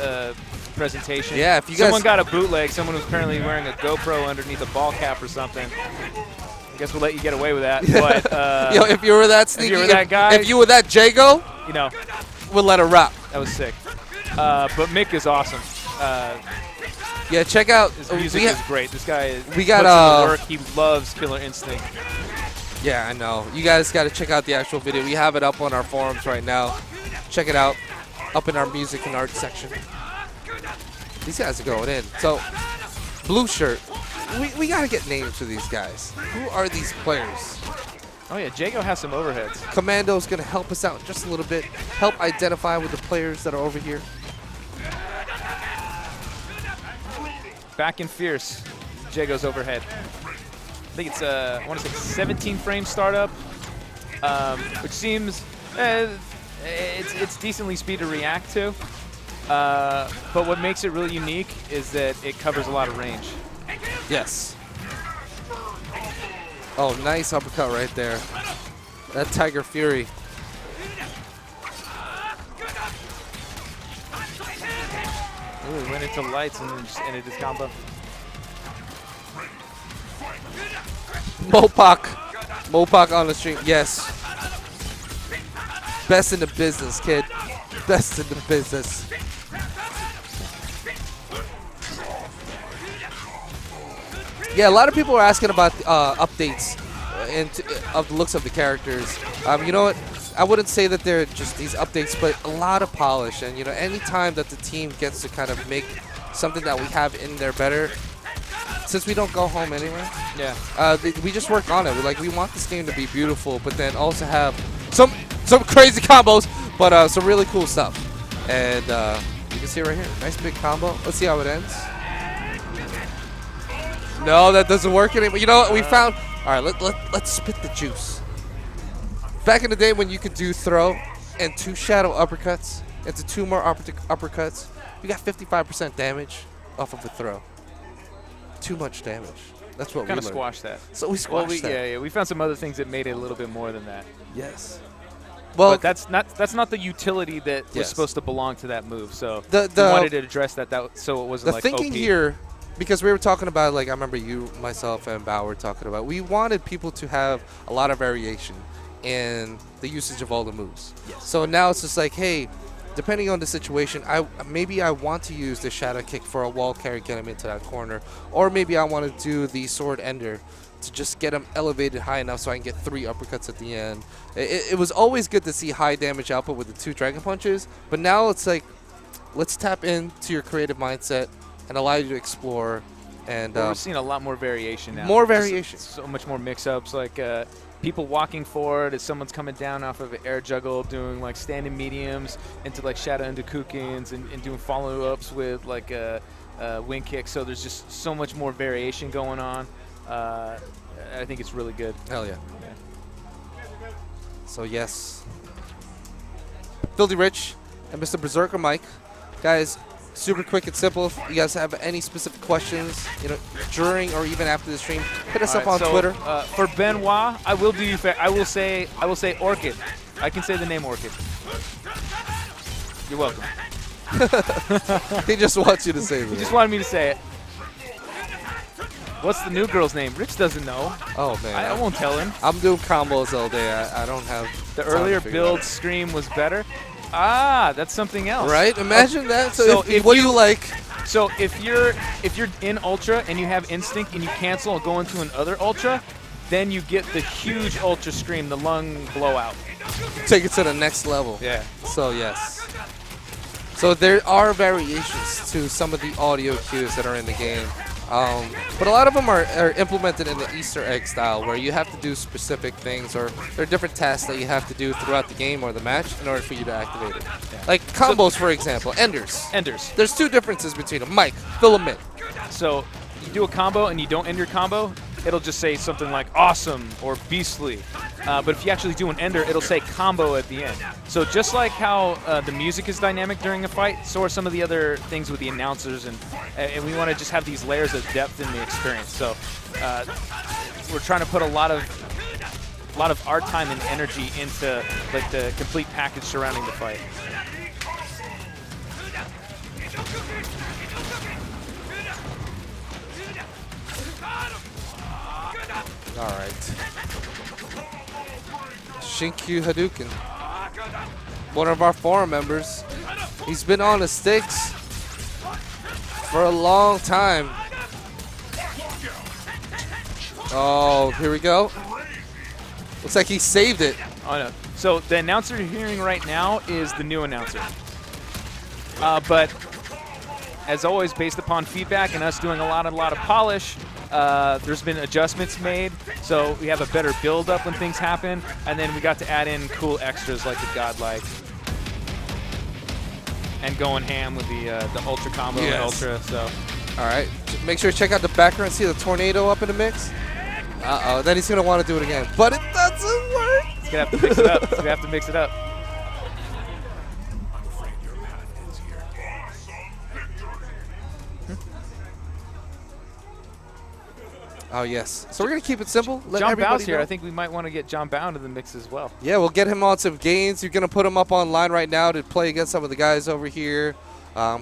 D: presentation.
C: Yeah, if you
D: someone
C: guys
D: got a bootleg, someone was apparently wearing a GoPro underneath a ball cap or something. I guess we'll let you get away with that. But
C: yo, if you were that sneaky,
D: if you were that guy,
C: if you were that Jago,
D: you know,
C: we'll let her rock.
D: that was sick. But Mick is awesome.
C: Yeah, check out.
D: His music is great. This guy is
C: we got,
D: puts in the work. He loves Killer Instinct.
C: Yeah, I know. You guys got to check out the actual video. We have it up on our forums right now. Check it out. Up in our music and art section. These guys are going in. So, blue shirt. We got to get names for these guys. Who are these players?
D: Oh, yeah. Jago has some overheads.
C: Commando's going to help us out just a little bit. Help identify with the players that are over here.
D: Back and fierce. Jago's overhead. I think it's I want to say 17 frame startup, which seems it's decently speed to react to. But what makes it really unique is that it covers a lot of range.
C: Yes. Oh, nice uppercut right there. That Tiger Fury.
D: Ooh, he went into lights and then just ended his combo.
C: Mopak on the stream. Yes. Best in the business, kid. Best in the business. Yeah, a lot of people are asking about updates of the looks of the characters. You know what? I wouldn't say that they're just these updates, but a lot of polish. And, you know, any time that the team gets to kind of make something that we have in there better, since we don't go home anyway,
D: yeah,
C: we just work on it. We want this game to be beautiful, but then also have some crazy combos, but some really cool stuff. And you can see it right here. Nice big combo. Let's see how it ends. No, that doesn't work anymore. You know what? We found. All right, let's spit the juice. Back in the day when you could do throw and 2 shadow uppercuts into 2 more uppercuts, you got 55% damage off of a throw. Too much damage. That's what we
D: kind of
C: learned.
D: squashed that.
C: So we squashed that.
D: Yeah, we found some other things that made it a little bit more than that.
C: Yes. Well,
D: but that's not the utility that was supposed to belong to that move. So
C: we
D: wanted to address that so it wasn't
C: the
D: like
C: thinking
D: OP.
C: here, because we were talking about, like, I remember you, myself, and Bao were talking about, we wanted people to have a lot of variation in the usage of all the moves.
D: Yes.
C: So now it's just like, hey, depending on the situation, maybe I want to use the shadow kick for a wall carry, get him into that corner, or maybe I want to do the sword ender to just get him elevated high enough so I can get 3 uppercuts at the end. It was always good to see high damage output with the 2 dragon punches, but now it's like, let's tap into your creative mindset and allow you to explore. And
D: we're seeing a lot more variation now.
C: More variation.
D: So much more mix-ups, like people walking forward as someone's coming down off of an air juggle, doing like standing mediums into like shadow into kukins and doing follow-ups with like wing kicks. So there's just so much more variation going on. I think it's really good.
C: Hell yeah. So yes, Filthy Rich and Mr. Berserker Mike, guys. Super quick and simple. If you guys have any specific questions, you know, during or even after the stream, hit us up on Twitter.
D: For Benoit, I will do you fair. I will say Orchid. I can say the name Orchid. You're welcome.
C: He just wants you to say that.
D: He just wanted me to say it. What's the new girl's name? Rich doesn't know.
C: Oh man,
D: I won't tell him.
C: I'm doing combos all day. I don't have.
D: The earlier build stream was better. Ah, that's something else.
C: Right? Imagine that. So,
D: if
C: what do you like?
D: So if you're in Ultra and you have Instinct and you cancel and go into another Ultra, then you get the huge Ultra Scream, the lung blowout.
C: Take it to the next level.
D: Yeah.
C: So yes. So there are variations to some of the audio cues that are in the game. But a lot of them are implemented in the Easter egg style, where you have to do specific things, or there are different tasks that you have to do throughout the game or the match in order for you to activate it.
D: Yeah.
C: Like combos, for example, enders.
D: Enders.
C: There's two differences between them. Mike, fill them in.
D: So you do a combo and you don't end your combo, it'll just say something like awesome or beastly. But if you actually do an ender, it'll say combo at the end. So just like how the music is dynamic during a fight, so are some of the other things with the announcers, and we want to just have these layers of depth in the experience. So we're trying to put a lot of our time and energy into like the complete package surrounding the fight.
C: All right. Shinkyu Hadouken, one of our forum members. He's been on the sticks for a long time. Oh, here we go. Looks like he saved it.
D: Oh, no. So the announcer you're hearing right now is the new announcer. But as always, based upon feedback and us doing a lot of polish, there's been adjustments made, so we have a better build-up when things happen, and then we got to add in cool extras like the Godlike and going ham with the Ultra combo and Ultra. So,
C: all right, make sure to check out the background. See the tornado up in the mix? Uh-oh, then he's gonna want to do it again, but it doesn't work.
D: He's gonna have to mix it up. He's gonna have to mix it up.
C: Oh, yes. So we're going to keep it simple. Let
D: John
C: everybody
D: Bow's here.
C: know.
D: I think we might want to get John Bow into the mix as well.
C: Yeah, we'll get him on some games. You're going to put him up online right now to play against some of the guys over here.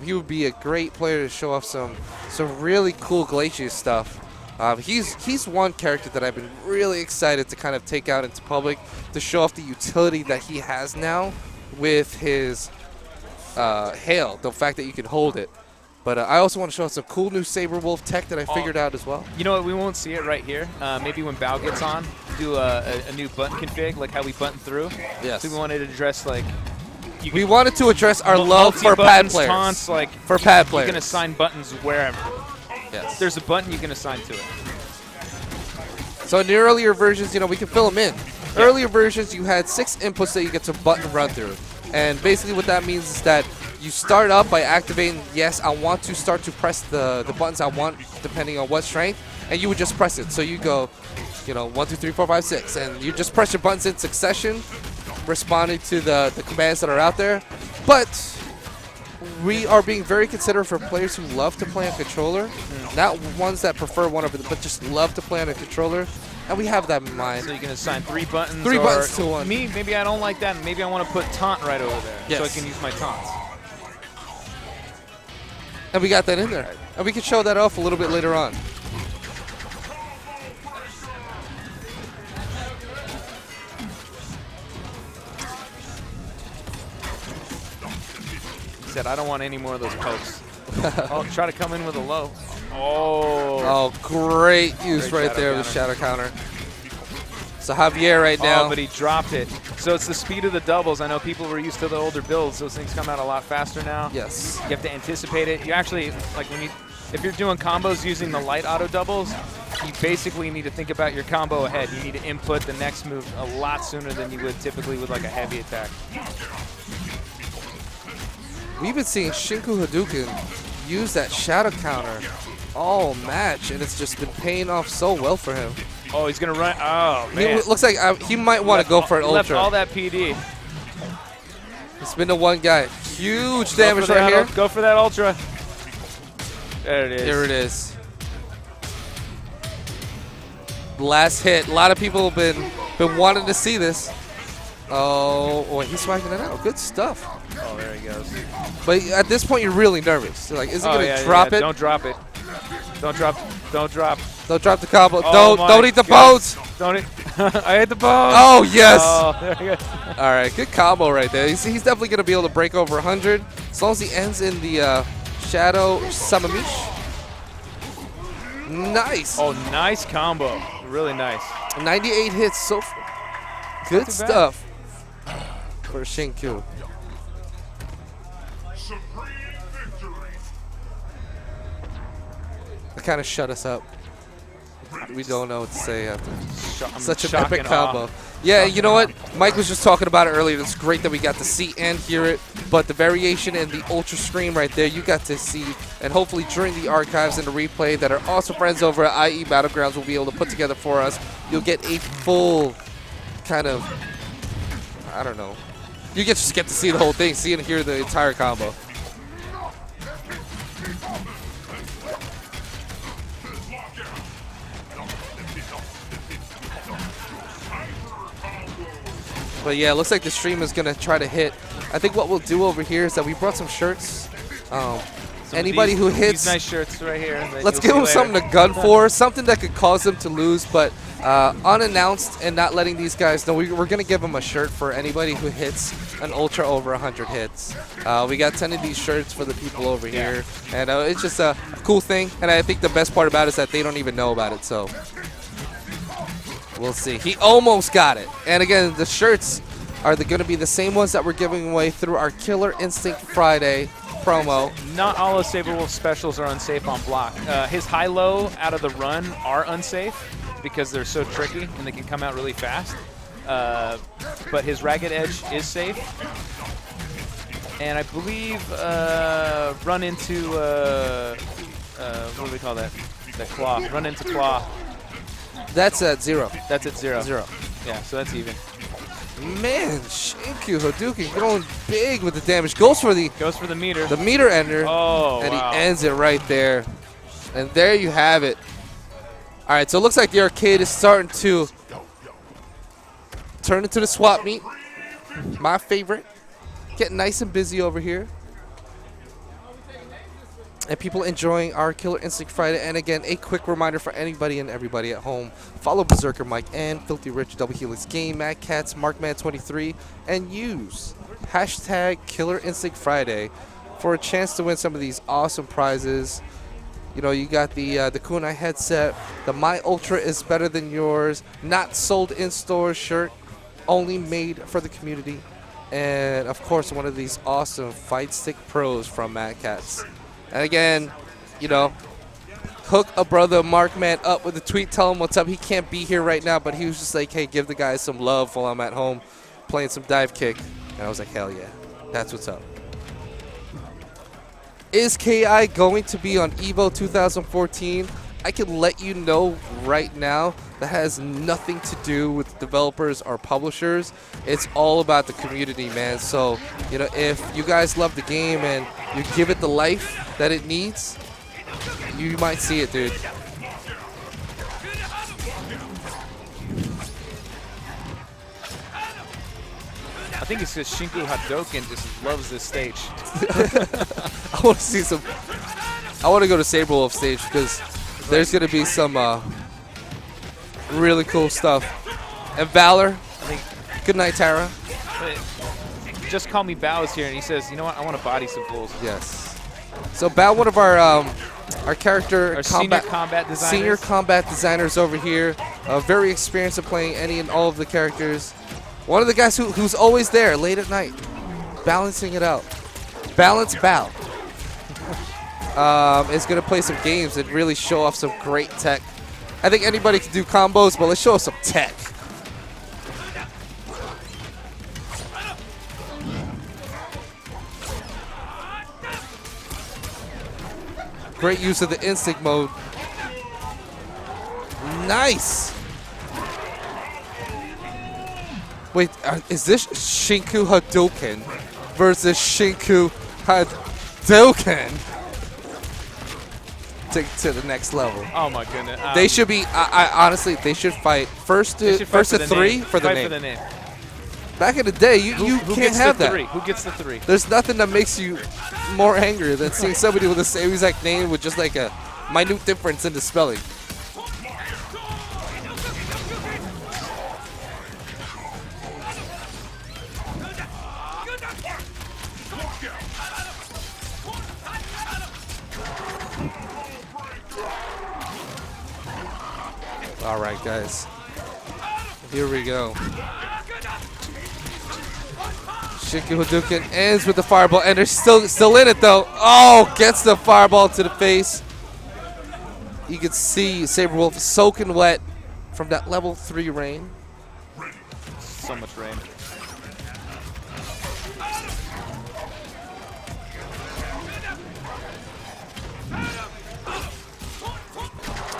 C: He would be a great player to show off some really cool Glacius stuff. He's one character that I've been really excited to kind of take out into public to show off the utility that he has now with his hail, the fact that you can hold it. But I also want to show us some cool new Saber Wolf tech that I figured out as well.
D: You know what? We won't see it right here. Maybe when Bao gets on, do a new button config, like how we button through.
C: Yes.
D: So we wanted to address like.
C: We wanted to address our love for pad players.
D: Taunts, like
C: for pad players.
D: You can assign buttons wherever.
C: Yes.
D: If there's a button you can assign to it.
C: So in the earlier versions, we can fill them in. Yeah. Earlier versions, you had 6 inputs that you get to button run through. And basically what that means is that you start up by activating, yes, I want to start to press the buttons I want depending on what strength, and you would just press it. So you go, 1, 2, 3, 4, 5, 6, and you just press your buttons in succession, responding to the commands that are out there. But we are being very considerate for players who love to play on controller, not ones that prefer one over the, but just love to play on a controller. And we have that in mind.
D: So you can assign 3 buttons.
C: 3 buttons to one.
D: Me, maybe I don't like that, and maybe I want to put taunt right over there,
C: yes,
D: so I can use my taunts.
C: And we got that in there. And we can show that off a little bit later on.
D: He said, I don't want any more of those pokes. Oh, try to come in with a low. Oh.
C: Oh, great use right there with the shadow counter. So Javier right now.
D: Oh, but he dropped it. So it's the speed of the doubles. I know people were used to the older builds. Those things come out a lot faster now.
C: Yes.
D: You have to anticipate it. You actually, like if you're doing combos using the light auto doubles, you basically need to think about your combo ahead. You need to input the next move a lot sooner than you would typically with like a heavy attack.
C: We've been seeing Shinku Hadouken use that shadow counter all match, and it's just been paying off so well for him.
D: Oh, he's going to run. Oh, man.
C: It looks like he might want to go for an ultra.
D: Left all that PD.
C: It's been the one guy. Huge damage right here.
D: Go for that ultra. There it is.
C: There it is. Last hit. A lot of people have been wanting to see this. Oh, he's swagging it out. Good stuff.
D: Oh, there he goes.
C: But at this point, you're really nervous. You're like, is he going to drop it?
D: Don't drop it. Don't drop.
C: Don't drop the combo.
D: Oh,
C: don't eat the bones.
D: Don't eat. I ate the bones.
C: Oh, yes.
D: Oh, there he goes.
C: All right, good combo right there. He's definitely going to be able to break over 100 as long as he ends in the Shadow Samamish. Nice.
D: Oh, nice combo. Really nice.
C: 98 hits so far. Good
D: too bad.
C: stuff for Shinku.
A: Supreme victory.
C: That kind of shut us up. We don't know what to say after
D: I'm
C: such an
D: shock
C: epic
D: and awe.
C: combo. Yeah, you know what? Mike was just talking about it earlier. It's great that we got to see and hear it, but the variation in the Ultra Scream right there, you got to see, and hopefully during the archives and the replay that our awesome friends over at IE Battlegrounds will be able to put together for us, you'll get a full kind of, I don't know. You just get to see the whole thing, see and hear the entire combo. But yeah, it looks like the stream is going to try to hit. I think what we'll do over here is that we brought some shirts. Anybody who hits,
D: these nice shirts right here. that
C: let's
D: you'll
C: give
D: see
C: them
D: later.
C: something to gun for, something that could cause them to lose, but unannounced and not letting these guys know. We're going to give them a shirt for anybody who hits an Ultra over 100 hits. We got 10 of these shirts for the people over here, and it's just a cool thing, and I think the best part about it is that they don't even know about it, so we'll see. He almost got it. And again, the shirts are going to be the same ones that we're giving away through our Killer Instinct Friday promo.
D: Not all of Saberwolf's specials are unsafe on block. His high-low out of the run are unsafe because they're so tricky and they can come out really fast. But his Ragged Edge is safe. And I believe run into, what do we call that? The claw. Run into claw.
C: That's at 0.
D: That's at 0.
C: 0.
D: Yeah, so that's even.
C: Man, Shinku Hadouken going big with the damage. Goes for the
D: meter.
C: ender.
D: Oh,
C: and
D: wow.
C: he ends it right there. And there you have it. All right, so it looks like the arcade is starting to turn into the swap meet. My favorite. Getting nice and busy over here. And people enjoying our Killer Instinct Friday. And again, a quick reminder for anybody and everybody at home. Follow Berserker Mike and Filthy Rich, Double Helix Game, Mad Cats, Markman23, and use hashtag Killer Instinct Friday for a chance to win some of these awesome prizes. You know, you got the Kunai headset, the My Ultra is Better Than Yours, not sold in stores shirt, only made for the community. And of course, one of these awesome Fight Stick Pros from Mad Cats. And again, you know, hook a brother Markman up with a tweet, tell him what's up. He can't be here right now, but he was just like, hey, give the guys some love while I'm at home playing some dive kick. And I was like, hell yeah, that's what's up. Is KI going to be on EVO 2014? I can let you know right now that has nothing to do with developers or publishers. It's all about the community, man. So, you know, if you guys love the game and you give it the life that it needs, you might see it, dude.
D: I think it's because Shinku Hadouken just loves this stage.
C: I want to see some. I want to go to Saberwolf stage because there's going to be some really cool stuff. And Valor, good night, Tara.
D: Just Call Me Bao is here, and he says, you know what, I want to body some fools.
C: Yes. So Bao, one of our character
D: senior combat designers.
C: Senior combat designers over here, very experienced at playing any and all of the characters. One of the guys who's always there late at night, balancing it out. Balance Bao. Is going to play some games and really show off some great tech. I think anybody can do combos, but let's show us some tech. Great use of the instinct mode. Nice. Wait, is this Shinku Hadouken versus Shinku Hadouken? To the next level.
D: Oh my goodness.
C: They should be. I honestly, they should fight first to three for the name. Back in the day, you can't have that.
D: Who gets the 3?
C: There's nothing that makes you more angry than seeing somebody with the same exact name with just like a minute difference in the spelling. All right, guys. Here we go. Shiki Hadouken ends with the fireball, and they're still in it though. Oh, gets the fireball to the face. You can see Saberwolf soaking wet from that level 3 rain.
D: So much rain.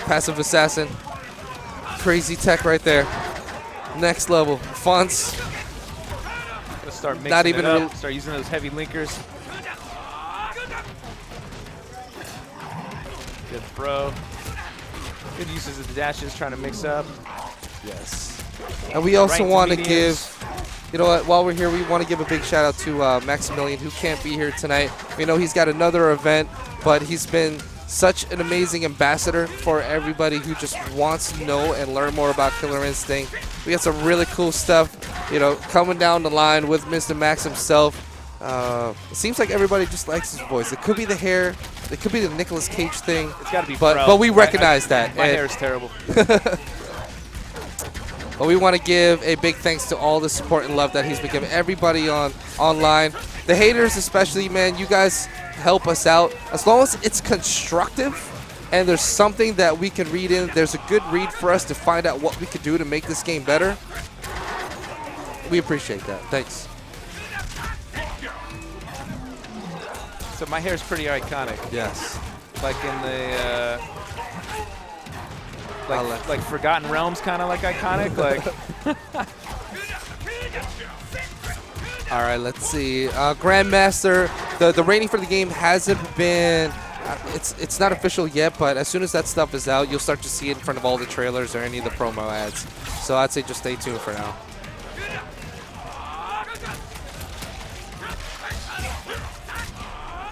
C: Passive assassin. Crazy tech right there. Next level. Fonts.
D: Gotta start mixing
C: Not even
D: it up. Start using those heavy linkers. Good throw. Good uses of the dashes, trying to mix up.
C: Yes. And we also
D: Right
C: want to
D: mediums.
C: give, you know what, while we're here, we want to give a big shout out to Maximilian, who can't be here tonight. We know he's got another event, but he's been such an amazing ambassador for everybody who just wants to know and learn more about Killer Instinct. We got some really cool stuff, you know, coming down the line with Mr. Max himself. It seems like everybody just likes his voice. It could be the hair, it could be the Nicolas Cage thing.
D: It's got to be
C: but we recognize that.
D: My
C: And-
D: hair is terrible.
C: But we want to give a big thanks to all the support and love that he's been giving everybody online. The haters especially, man, you guys help us out. As long as it's constructive and there's something that we can read in, there's a good read for us to find out what we could do to make this game better. We appreciate that. Thanks.
D: So my hair is pretty iconic.
C: Yes.
D: Like in the like Forgotten Realms, kind of like iconic. Like
C: All right, let's see. Grandmaster, the rating for the game hasn't been, it's not official yet, but as soon as that stuff is out, you'll start to see it in front of all the trailers or any of the promo ads. So I'd say just stay tuned for now.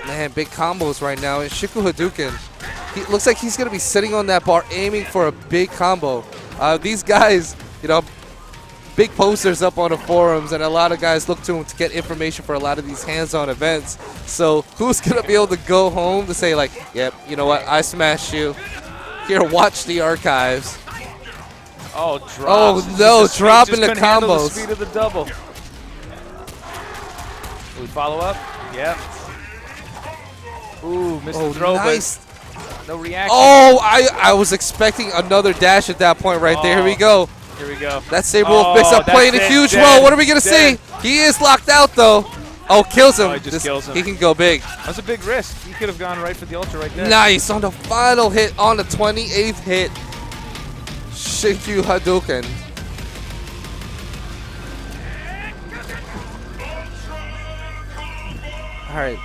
C: Man, big combos right now. And Shiku Hadouken, he looks like he's going to be sitting on that bar aiming for a big combo. These guys, you know, big posters up on the forums, and a lot of guys look to him to get information for a lot of these hands-on events. So who's going to be able to go home to say, like, yep, you know what, I smashed you. Here, watch the archives.
D: oh, drops.
C: Oh, no,
D: Just
C: dropping the
D: couldn't handle
C: combos.
D: The speed of the double. We follow up. Yep. Ooh, missed the throw,
C: nice.
D: but no reaction.
C: Oh, I was expecting another dash at that point right there. Here we go.
D: Here we go.
C: That Saberwolf picks up,
D: that's
C: playing a
D: it.
C: huge
D: Dead.
C: role. What are we going to see?
D: Dead.
C: He is locked out, though. Oh, kills him.
D: Oh, he just kills him.
C: He can go big.
D: That's a big risk. He could have gone right for the ultra right there.
C: Nice. On the final hit, on the 28th hit, Shikyu Hadouken. All right.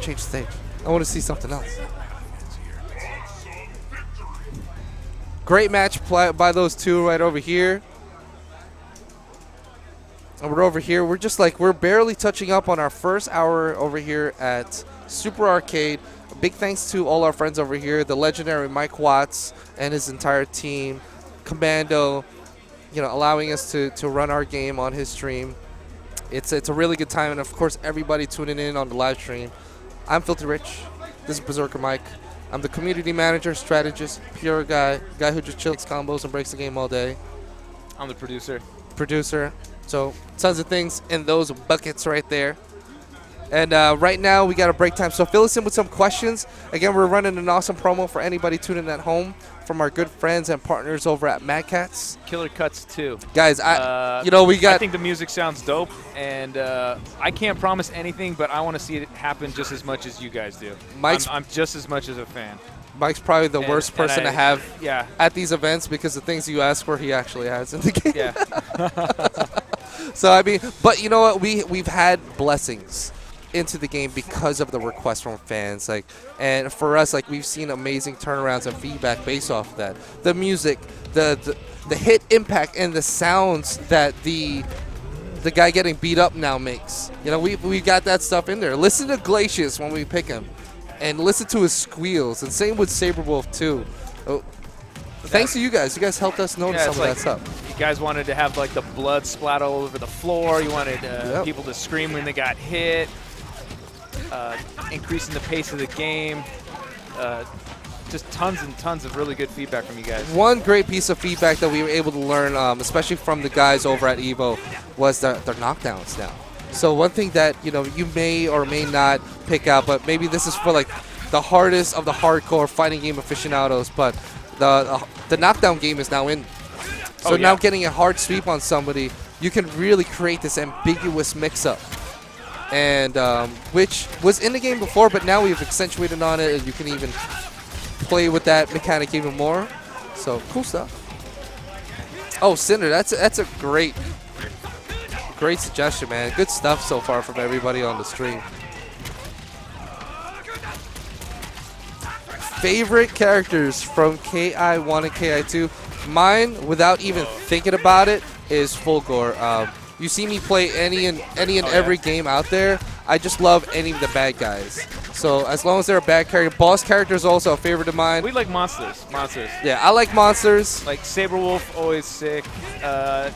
C: Change the stage. I want to see something else. Great match by those two right over here. And we're over here. We're just like, we're barely touching up on our first hour over here at Super Arcade. A big thanks to all our friends over here, the legendary Mike Watts and his entire team, Commando, you know, allowing us to run our game on his stream. It's a really good time, and of course everybody tuning in on the live stream. I'm Filthy Rich. This is Berserker Mike. I'm the community manager, strategist, PR guy who just chills combos and breaks the game all day.
D: I'm the producer.
C: Producer. So tons of things in those buckets right there. And right now we got a break time. So fill us in with some questions. Again, we're running an awesome promo for anybody tuning at home from our good friends and partners over at Mad Cats.
D: Killer Cuts 2.
C: Guys, you know, we got.
D: I think the music sounds dope, and I can't promise anything, but I want to see it happen just as much as you guys do. I'm just as much as a fan.
C: Mike's probably the worst person to have
D: yeah.
C: at these events because the things you ask for, he actually has in the game.
D: Yeah.
C: So, I mean, but you know what? We've had blessings into the game because of the requests from fans, like, and for us, like, we've seen amazing turnarounds and feedback based off of that. The music, the hit impact, and the sounds that the guy getting beat up now makes. You know, we got that stuff in there. Listen to Glacius when we pick him, and listen to his squeals, and same with Saberwolf too. Oh, thanks to you guys. You guys helped us notice some of that stuff.
D: You guys wanted to have like the blood splat all over the floor. You wanted people to scream when they got hit. Increasing the pace of the game. just tons and tons of really good feedback from you guys.
C: One great piece of feedback that we were able to learn, especially from the guys over at Evo, was their knockdowns now. So one thing that you may or may not pick out, but maybe this is for like the hardest of the hardcore fighting game aficionados, but the knockdown game is now in. So now getting a hard sweep on somebody, you can really create this ambiguous mix-up. And which was in the game before, but now we've accentuated on it, and you can even play with that mechanic even more. So cool stuff. Oh, Cinder, that's a great suggestion, man. Good stuff so far from everybody on the stream. Favorite characters from KI1 and KI2? Mine, without even thinking about it, is Fulgor. You see me play any and every game out there. I just love any of the bad guys. So as long as they're a bad character, boss character is also a favorite of mine.
D: We like monsters.
C: Yeah, I like monsters.
D: Like Saberwolf, always sick.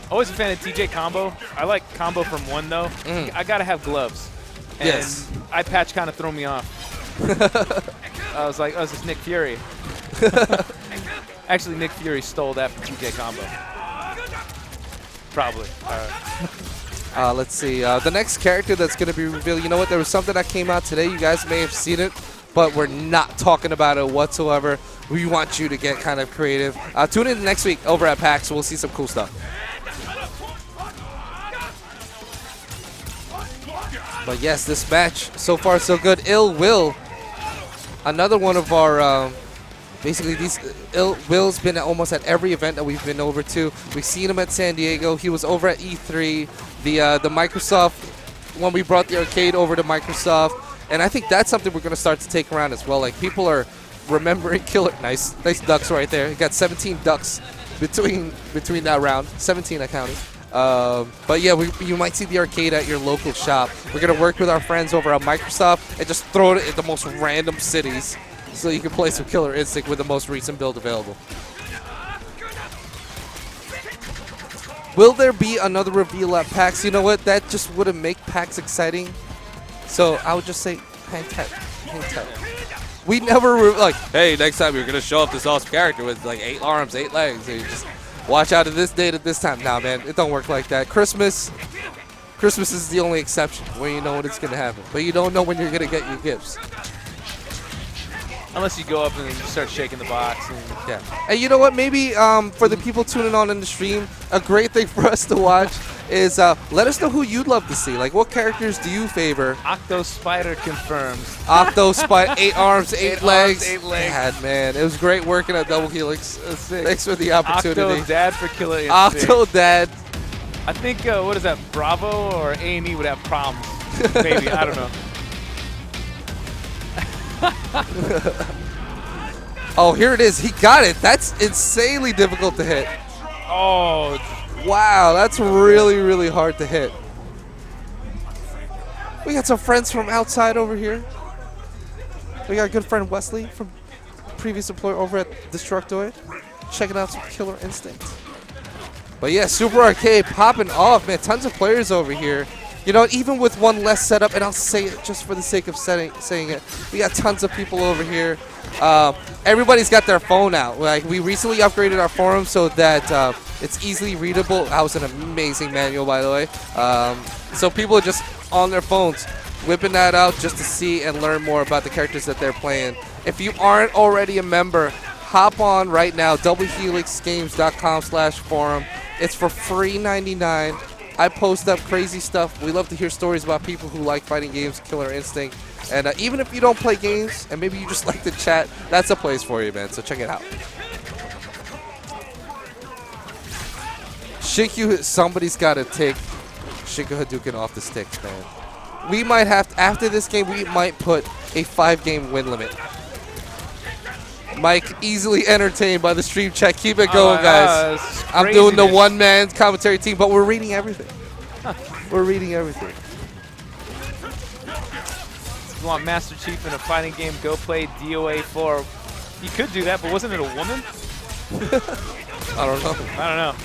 D: Always a fan of TJ Combo. I like Combo from 1 though. I gotta have gloves. And
C: Yes.
D: eye patch kind of threw me off. I was like, oh, this is Nick Fury. Actually, Nick Fury stole that from TJ Combo. Probably.
C: Let's see. The next character that's going to be revealed, you know what? There was something that came out today. You guys may have seen it, but we're not talking about it whatsoever. We want you to get kind of creative. Tune in next week over at PAX. We'll see some cool stuff. But yes, this match, so far so good. Ill Will, another one of our... basically, Ill Will's been almost at every event that we've been over to. We've seen him at San Diego. He was over at E3. The Microsoft, when we brought the arcade over to Microsoft. And I think that's something we're going to start to take around as well. Like, people are remembering Killer. Nice ducks right there. He got 17 ducks between that round. 17, I counted. But yeah, you might see the arcade at your local shop. We're going to work with our friends over at Microsoft and just throw it in the most random cities, so you can play some Killer Instinct with the most recent build available. Will there be another reveal at PAX? You know what? That just wouldn't make PAX exciting. So I would just say, hang tight. Hang tight. We never like, hey, next time you're going to show up this awesome character with like 8 arms, 8 legs. And you just watch out at this date at this time. Nah, man, it don't work like that. Christmas is the only exception where you know when it's going to happen. But you don't know when you're going to get your gifts.
D: Unless you go up and you start shaking the box. And
C: Yeah. And you know what? Maybe for the people tuning on in the stream, a great thing for us to watch is let us know who you'd love to see. Like, what characters do you favor?
D: Octo Spider confirms.
C: Octo Spider, 8 arms, 8 legs.
D: 8 legs.
C: God, man. It was great working at Double Helix. Thanks for the opportunity.
D: Octo Dad for Killer Instinct.
C: Octo Dad.
D: I think, what is that, Bravo or A&E would have problems. Maybe, I don't know.
C: Oh, here it is. He got it. That's insanely difficult to hit.
D: Oh,
C: Wow, that's really, really hard to hit. We got some friends from outside over here. We got a good friend Wesley from previous employer over at Destructoid, checking out some Killer Instinct. But yeah, Super Arcade popping off, man. Tons of players over here. You know, even with one less setup, and I'll say it just for the sake of saying it, we got tons of people over here. Everybody's got their phone out. Like, we recently upgraded our forum so that it's easily readable. That was an amazing manual, by the way. So people are just on their phones, whipping that out just to see and learn more about the characters that they're playing. If you aren't already a member, hop on right now, doublehelixgames.com/forum. It's for free $99. I post up crazy stuff. We love to hear stories about people who like fighting games, Killer Instinct. And even if you don't play games, and maybe you just like to chat, that's a place for you, man. So check it out. Shinku, somebody's got to take Shinku Hadouken off the sticks, man. We might have to, after this game, we might put a 5-game win limit. Mike, easily entertained by the stream chat. Keep it going, guys. I'm doing the one-man commentary team, but we're reading everything. We're reading everything.
D: If you want Master Chief in a fighting game, go play DOA 4. You could do that, but wasn't it a woman?
C: I don't know.
D: I don't know.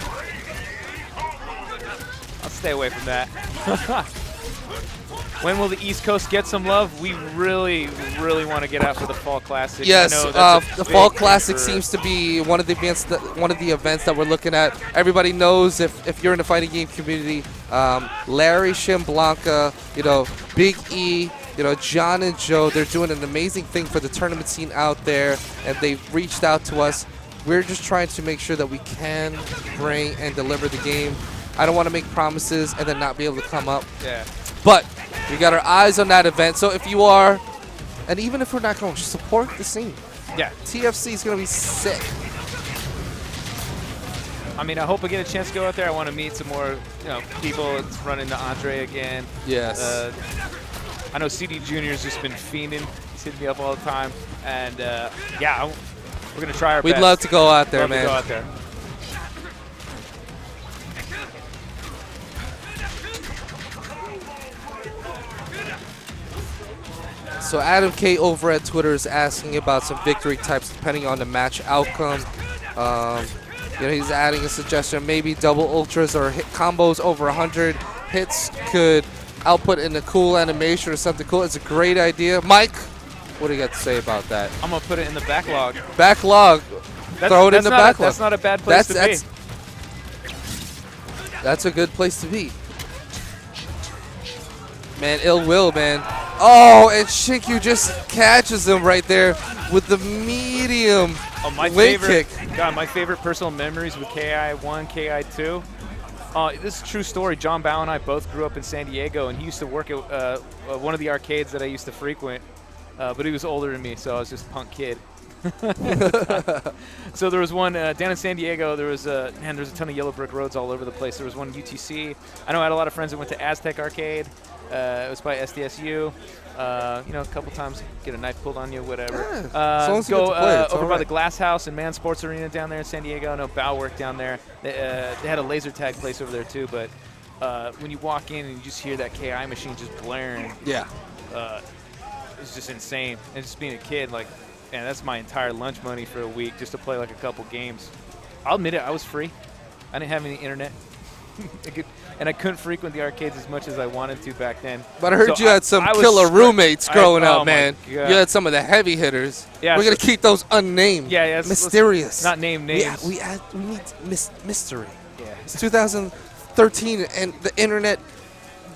D: I'll stay away from that. When will the East Coast get some love? We really, really want to get out for the Fall Classic.
C: Yes,
D: I know that's a
C: the
D: big
C: Fall
D: thing
C: Classic
D: for-
C: seems to be one of the events that we're looking at. Everybody knows if you're in the fighting game community, Larry Shimblanca, Big E, John and Joe, they're doing an amazing thing for the tournament scene out there, and they've reached out to us. We're just trying to make sure that we can bring and deliver the game. I don't want to make promises and then not be able to come up.
D: Yeah.
C: But we got our eyes on that event. So if you are, and even if we're not going, support the scene.
D: Yeah.
C: TFC is going to be sick.
D: I mean, I hope I get a chance to go out there. I want to meet some more, people. It's running to Andre again.
C: Yes.
D: I know CD Junior's just been fiending. He's hitting me up all the time. And, we're going to try our best.
C: We'd love to go out there,
D: Love
C: man.
D: to go out there.
C: So Adam K over at Twitter is asking about some victory types depending on the match outcome. He's adding a suggestion, maybe double ultras or hit combos over 100 hits could output in a cool animation or something cool. It's a great idea. Mike, what do you got to say about that?
D: I'm going to put it in the backlog.
C: Backlog. Throw it in the backlog.
D: That's not a bad place to be.
C: That's a good place to be. Man, ill will, man. Oh, and Shinku just catches him right there with the medium leg kick.
D: God, my favorite personal memories with KI1, KI2. This is a true story. John Bao and I both grew up in San Diego, and he used to work at one of the arcades that I used to frequent. But he was older than me, so I was just a punk kid. So there was one down in San Diego. There was a ton of yellow brick roads all over the place. There was one UTC. I know I had a lot of friends that went to Aztec Arcade. It was by SDSU. A couple times get a knife pulled on you, whatever.
C: Yeah, as long as you get to play, it's
D: over
C: all
D: by
C: right.
D: the Glass House and Man Sports Arena down there in San Diego. I know Bao worked down there. They had a laser tag place over there too. But when you walk in and you just hear that KI machine just blaring,
C: Yeah.
D: it's just insane. And just being a kid, like, man, that's my entire lunch money for a week just to play like a couple games. I'll admit it, I was free. I didn't have any internet. And I couldn't frequent the arcades as much as I wanted to back then.
C: But I heard
D: So
C: you had some
D: I was
C: killer roommates growing
D: oh
C: up, man.
D: my
C: You
D: God.
C: had some of the heavy hitters.
D: Yeah,
C: We're going to keep those unnamed.
D: Yeah,
C: mysterious.
D: not name names.
C: We need mystery.
D: Yeah.
C: It's 2013, and the internet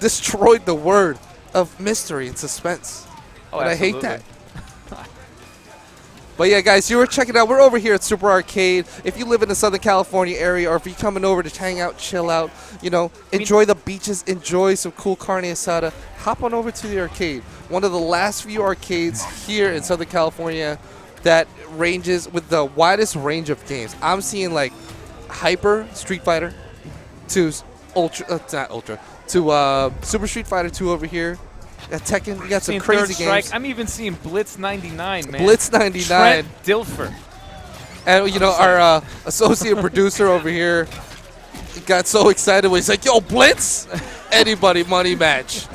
C: destroyed the word of mystery and suspense.
D: Oh,
C: and I hate
D: absolutely.
C: that. But yeah, guys, you were checking out. We're over here at Super Arcade. If you live in the Southern California area, or if you're coming over to hang out, chill out, enjoy the beaches, enjoy some cool carne asada, hop on over to the arcade. One of the last few arcades here in Southern California that ranges with the widest range of games. I'm seeing like Hyper Street Fighter to Super Street Fighter 2 over here. At Tekken, we got some
D: Seeing
C: crazy
D: Third Strike.
C: games.
D: I'm even seeing Blitz 99, man.
C: Blitz 99.
D: Trent Dilfer.
C: And, our associate producer over here got so excited when he's like, yo, Blitz? Anybody money match.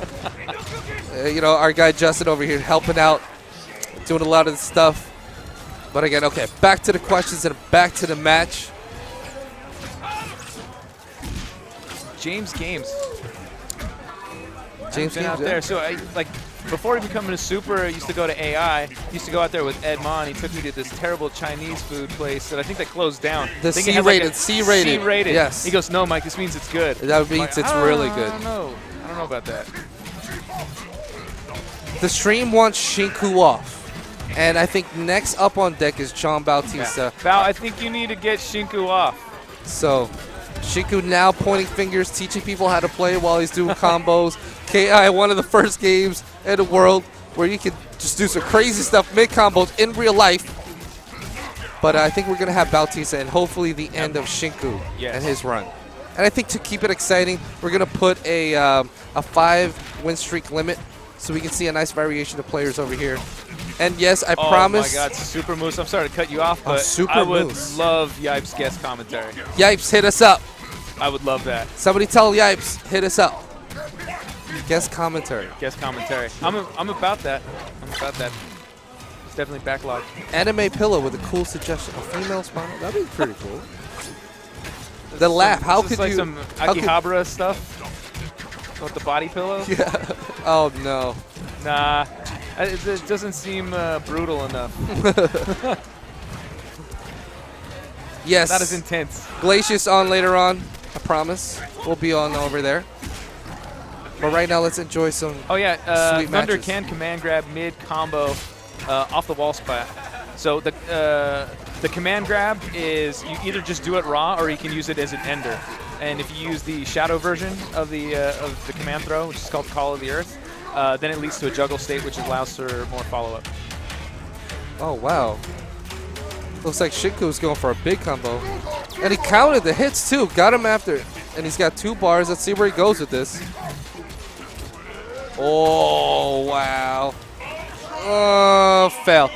C: Our guy Justin over here helping out, doing a lot of the stuff. But again, okay, back to the questions and back to the match.
D: James Games.
C: James
D: Been
C: Games,
D: out there. So, before even coming to Super, I used to go to AI. Used to go out there with Ed Ma, and he took me to this terrible Chinese food place that I think they closed down.
C: The
D: I think it has like a
C: C-rated.
D: C-rated.
C: Yes.
D: He goes, no, Mike, this means it's good.
C: That means it's really good.
D: I don't know about that.
C: The stream wants Shinku off. And I think next up on deck is John Bautista.
D: Bao, I think you need to get Shinku off.
C: So, Shinku now pointing fingers, teaching people how to play while he's doing combos. KI, one of the first games in the world where you can just do some crazy stuff, mid-combos in real life. But I think we're going to have Bautista and hopefully the end of Shinku and his run. And I think to keep it exciting, we're going to put a 5-win streak limit so we can see a nice variation of players over here. And yes, I promise.
D: Oh my God, Super Moose! I'm sorry to cut you off, but I would love Yipes guest commentary.
C: Yipes, hit us up.
D: I would love that.
C: Somebody tell Yipes, hit us up. Guest commentary.
D: Guest commentary. I'm about that. I'm about that. It's definitely backlogged.
C: Anime Pillow with a cool suggestion. A female spawner? That'd be pretty cool. The laugh. How could
D: like
C: you?
D: Some Akihabara stuff. With the body pillow?
C: Yeah. Oh, no.
D: Nah. It doesn't seem brutal enough.
C: Yes.
D: Not as intense.
C: Glacius on later on, I promise. We'll be on over there. But right now, let's enjoy some
D: Oh, yeah.
C: sweet
D: Thunder
C: matches.
D: can command grab mid combo off the wall spot. So the command grab is you either just do it raw or you can use it as an ender. And if you use the shadow version of the command throw, which is called Call of the Earth, then it leads to a juggle state, which allows for more follow-up.
C: Oh, wow. Looks like Shiku's going for a big combo. And he counted the hits, too. Got him after. And he's got 2 bars. Let's see where he goes with this. Oh, wow. Oh, fail.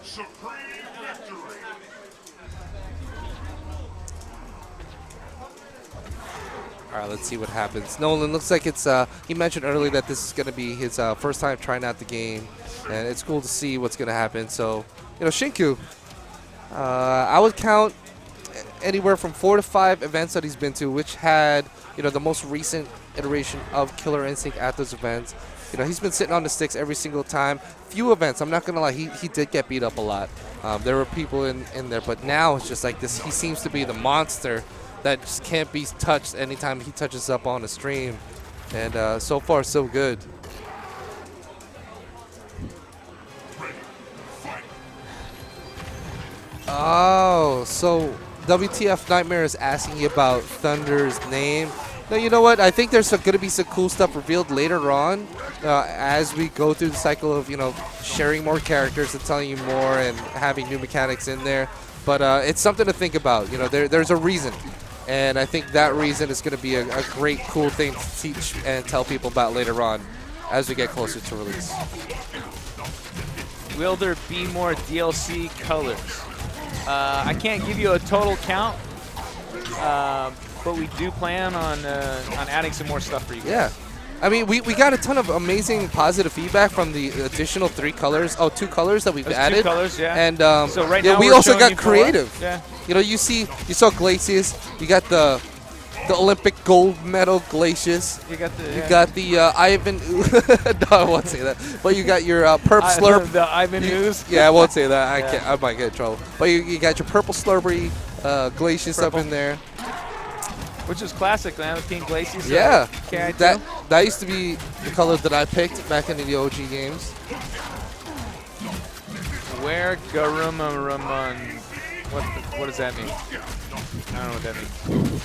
A: Supreme victory.
C: All right, let's see what happens. Nolan, looks like it's, he mentioned earlier that this is going to be his first time trying out the game. And it's cool to see what's going to happen. So, you know, Shinku, I would count anywhere from 4 to 5 events that he's been to, which had, you know, the most recent iteration of Killer Instinct at those events. You know, he's been sitting on the sticks every single time. Few events, I'm not going to lie, he did get beat up a lot. There were people in there, but now it's just like this. He seems to be the monster that just can't be touched anytime he touches up on a stream. And so far, so good. Oh, so WTF Nightmare is asking you about Thunder's name. Now, you know what? I think there's going to be some cool stuff revealed later on as we go through the cycle of, you know, sharing more characters and telling you more and having new mechanics in there. But it's something to think about. You know, there's a reason. And I think that reason is going to be a great, cool thing to teach and tell people about later on as we get closer to release.
D: Will there be more DLC colors? I can't give you a total count, but we do plan on adding some more stuff for you guys.
C: Yeah. I mean, we got a ton of amazing positive feedback from the additional 2 colors that we've
D: There's
C: added.
D: 2 colors, yeah.
C: And
D: so right
C: yeah,
D: now
C: we
D: we're
C: also
D: showing
C: got
D: you 4.
C: creative.
D: Yeah.
C: You know, you saw Glacius. You got the Olympic gold medal Glacius.
D: You got the.
C: You got the Ivan. No, I won't say that. But you got your perp slurp.
D: The Ivan Ooze.
C: Yeah, I won't say that.
D: Yeah.
C: I can't. I might get in trouble. But you got your purple slurpery Glacius up in there.
D: Which is classic, man. With King Glacius.
C: Yeah,
D: KI2.
C: that used to be the colors that I picked back in the OG games.
D: Where Garuma Raman? What does that mean? I don't know what that means.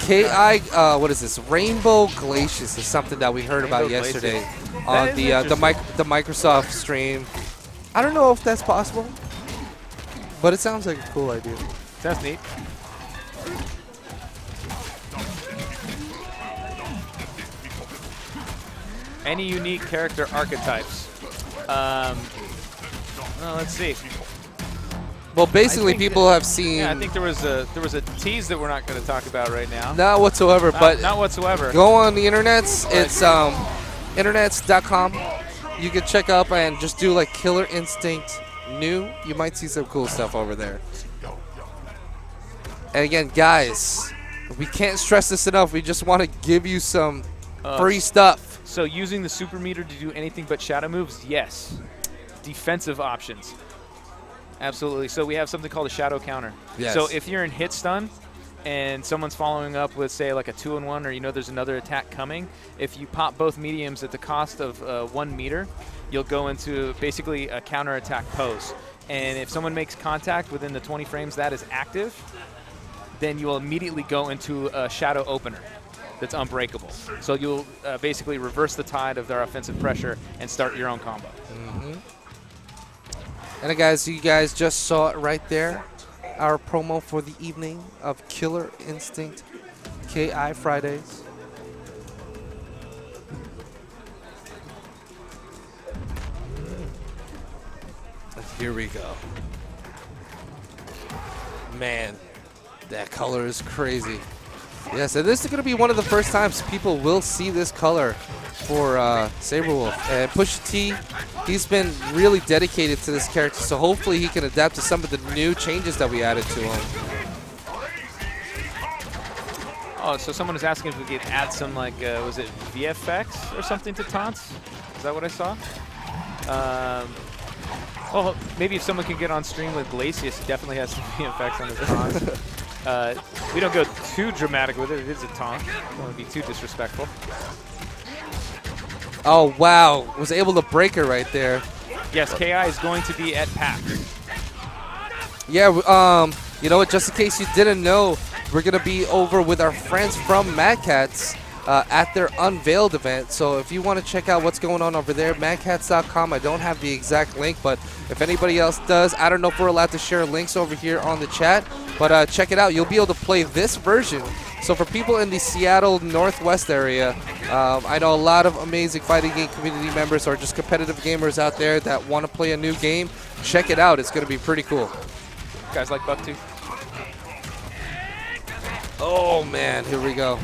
C: KI, what is this? Rainbow Glacius is something that we heard about
D: Rainbow
C: yesterday
D: Glacius.
C: on
D: That
C: the
D: is
C: the Microsoft stream. I don't know if that's possible, but it sounds like a cool idea.
D: Sounds neat. Any unique character archetypes? Well, let's see.
C: Well, basically,
D: think
C: people have seen.
D: Yeah, I think there was a tease that we're not going to talk about right now.
C: Not whatsoever, but
D: Not whatsoever.
C: go on the internets. It's internets.com. You can check up and just do like Killer Instinct new. You might see some cool stuff over there. And again, guys, we can't stress this enough. We just want to give you some free stuff.
D: So using the super meter to do anything but shadow moves, yes. Defensive options, absolutely. So we have something called a shadow counter.
C: Yes.
D: So if you're in hit stun and someone's following up with, say, like a 2-on-1, or you know there's another attack coming, if you pop both mediums at the cost of 1 meter, you'll go into basically a counter attack pose. And if someone makes contact within the 20 frames that is active, then you will immediately go into a shadow opener that's unbreakable. So you'll basically reverse the tide of their offensive pressure and start your own combo.
C: And guys, you guys just saw it right there. Our promo for the evening of Killer Instinct KI Fridays. And here we go. Man, that color is crazy. Yes, and this is going to be one of the first times people will see this color for Saberwolf. And Pusha T, he's been really dedicated to this character, so hopefully he can adapt to some of the new changes that we added to him.
D: Oh, so someone was asking if we could add some, like, was it VFX or something to taunts? Is that what I saw? Well, maybe if someone can get on stream with Glacius, he definitely has some VFX on his taunts. We don't go too dramatic with it. It is a taunt. Don't want to be too disrespectful.
C: Oh, wow. Was able to break her right there.
D: Yes, KI is going to be at PAX.
C: Yeah, you know what, just in case you didn't know, we're going to be over with our friends from Mad Catz at their Unveiled event. So if you want to check out what's going on over there, madcats.com. I don't have the exact link, but if anybody else does, I don't know if we're allowed to share links over here on the chat, but check it out. You'll be able to play this version. So for people in the Seattle Northwest area, I know a lot of amazing fighting game community members or just competitive gamers out there that want to play a new game. Check it out. It's going to be pretty cool.
D: Guys like Bucktooth?
C: Oh, man. Here we go.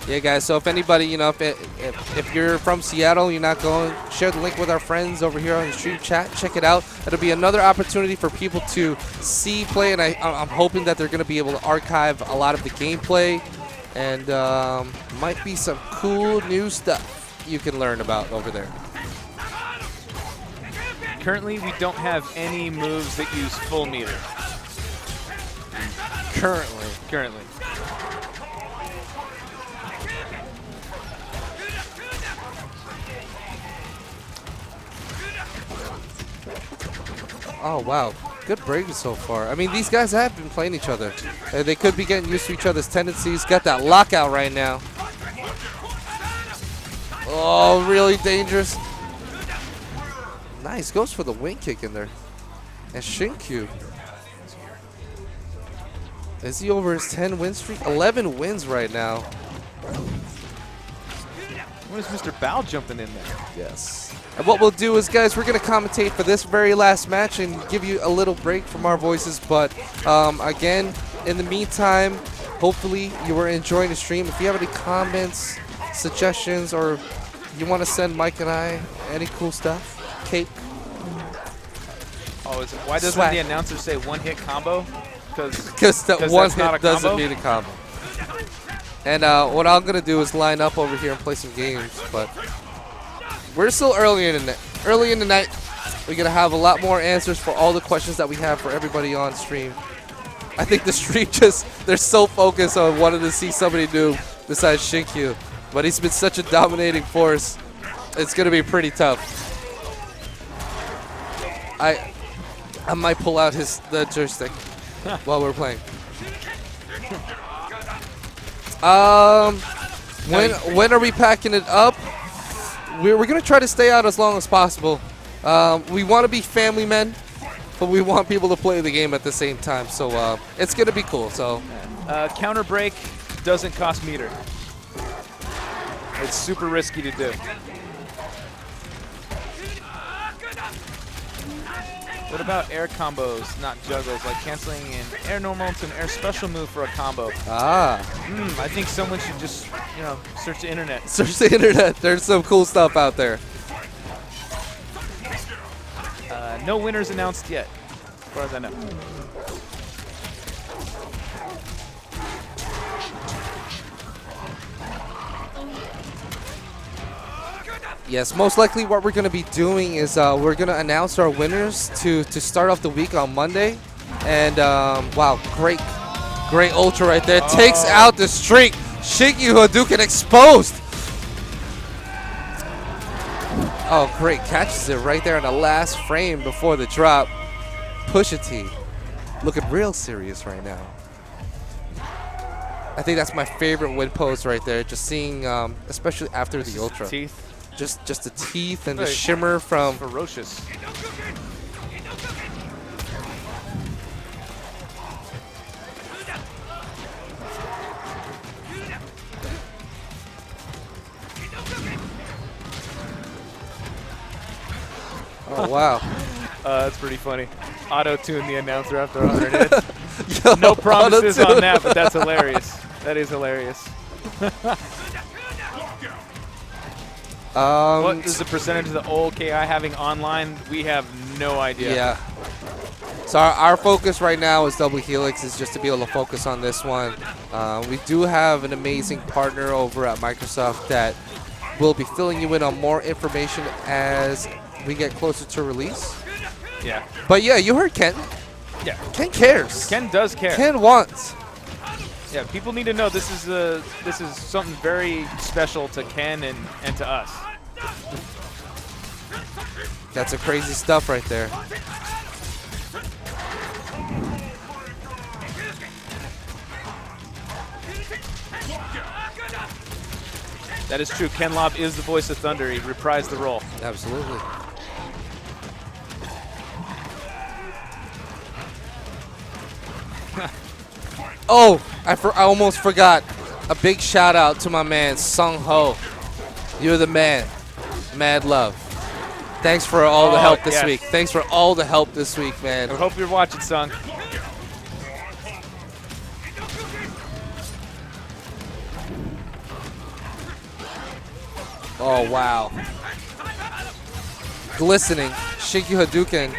C: Yeah, guys, so if anybody, you know, if you're from Seattle, you're not going, share the link with our friends over here on the stream chat. Check it out. It'll be another opportunity for people to see play, and I'm hoping that they're going to be able to archive a lot of the gameplay, and might be some cool new stuff you can learn about over there.
D: Currently, we don't have any moves that use full meter. Currently.
C: Oh, wow. Good break so far. I mean, these guys have been playing each other. They could be getting used to each other's tendencies. Got that lockout right now. Oh, really dangerous. Nice. Goes for the wing kick in there. And Shinkyu. Is he over his 10-win streak? 11 wins right now.
D: What is Mr. Bao jumping in there?
C: Yes. And what we'll do is, guys, we're going to commentate for this very last match and give you a little break from our voices. But, again, in the meantime, hopefully you were enjoying the stream. If you have any comments, suggestions, or you want to send Mike and I any cool stuff, cake.
D: Oh, why doesn't
C: Swag.
D: the announcer say one-hit combo?
C: Because that one hit doesn't mean a combo. And what I'm going to do is line up over here and play some games. But we're still early in the night. We're going to have a lot more answers for all the questions that we have for everybody on stream. I think the stream they're so focused on wanting to see somebody new besides Shinkyu. But he's been such a dominating force. It's going to be pretty tough. I might pull out the joystick while we're playing. When are we packing it up? We're going to try to stay out as long as possible. We want to be family men, but we want people to play the game at the same time. So it's going to be cool. So
D: counter break doesn't cost meter. It's super risky to do. What about air combos, not juggles, like canceling an air normal to an air special move for a combo?
C: Ah.
D: I think someone should just, you know, search the internet.
C: Search the internet. There's some cool stuff out there.
D: No winners announced yet, as far as I know.
C: Yes, most likely what we're going to be doing is we're going to announce our winners to start off the week on Monday. And, wow, great ultra right there. Takes out the streak. Shinkyu Hadouken exposed. Oh, great. Catches it right there in the last frame before the drop. Pusha T looking real serious right now. I think that's my favorite win pose right there. Just seeing, especially after the ultra.
D: Teeth.
C: Just the teeth and the shimmer from
D: ferocious.
C: Oh wow.
D: That's pretty funny. Auto-tune the announcer after 100 hits.
C: Yo,
D: No promises
C: auto-tune.
D: on that, but that's hilarious. That is hilarious. What is the percentage of the old KI having online? We have no idea.
C: Yeah. So our focus right now is Double Helix, is just to be able to focus on this one. We do have an amazing partner over at Microsoft that will be filling you in on more information as we get closer to release.
D: Yeah.
C: But yeah, you heard Ken.
D: Yeah.
C: Ken cares.
D: Ken does care.
C: Ken wants.
D: Yeah, people need to know this is something very special to Ken and to us.
C: That's a crazy stuff right there.
D: That is true. Ken Lobb is the voice of Thunder. He reprised the role.
C: Absolutely. Oh, I almost forgot. A big shout out to my man, Sung Ho. You're the man. Mad love. Thanks for all the help this
D: yes.
C: week. Thanks for all the help this week, man.
D: I hope you're watching, Sung.
C: Oh, wow. Glistening. Shiki Hadouken.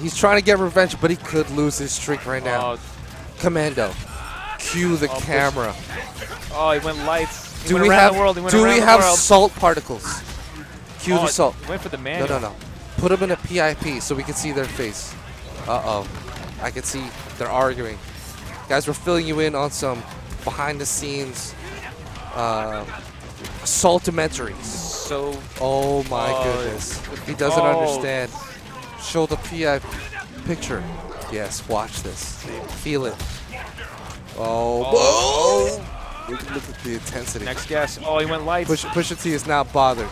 C: He's trying to get revenge, but he could lose his streak right now. Commando. Cue the camera.
D: Oh, he went lights. He
C: Do
D: went
C: we
D: around
C: have
D: the world. He went
C: do
D: around
C: we
D: the
C: have
D: world.
C: salt particles? Cue the salt.
D: He went for the
C: No,
D: manual.
C: no, no. Put them in a PIP so we can see their face. Uh-oh. I can see they're arguing. Guys, we're filling you in on some behind-the-scenes saltamentaries.
D: So,
C: Oh, my goodness. He doesn't understand. Show the PIP picture. Yes, watch this. Feel it. Oh. Look at the intensity.
D: next guess. Oh, he went lights.
C: Pusha T is not bothered.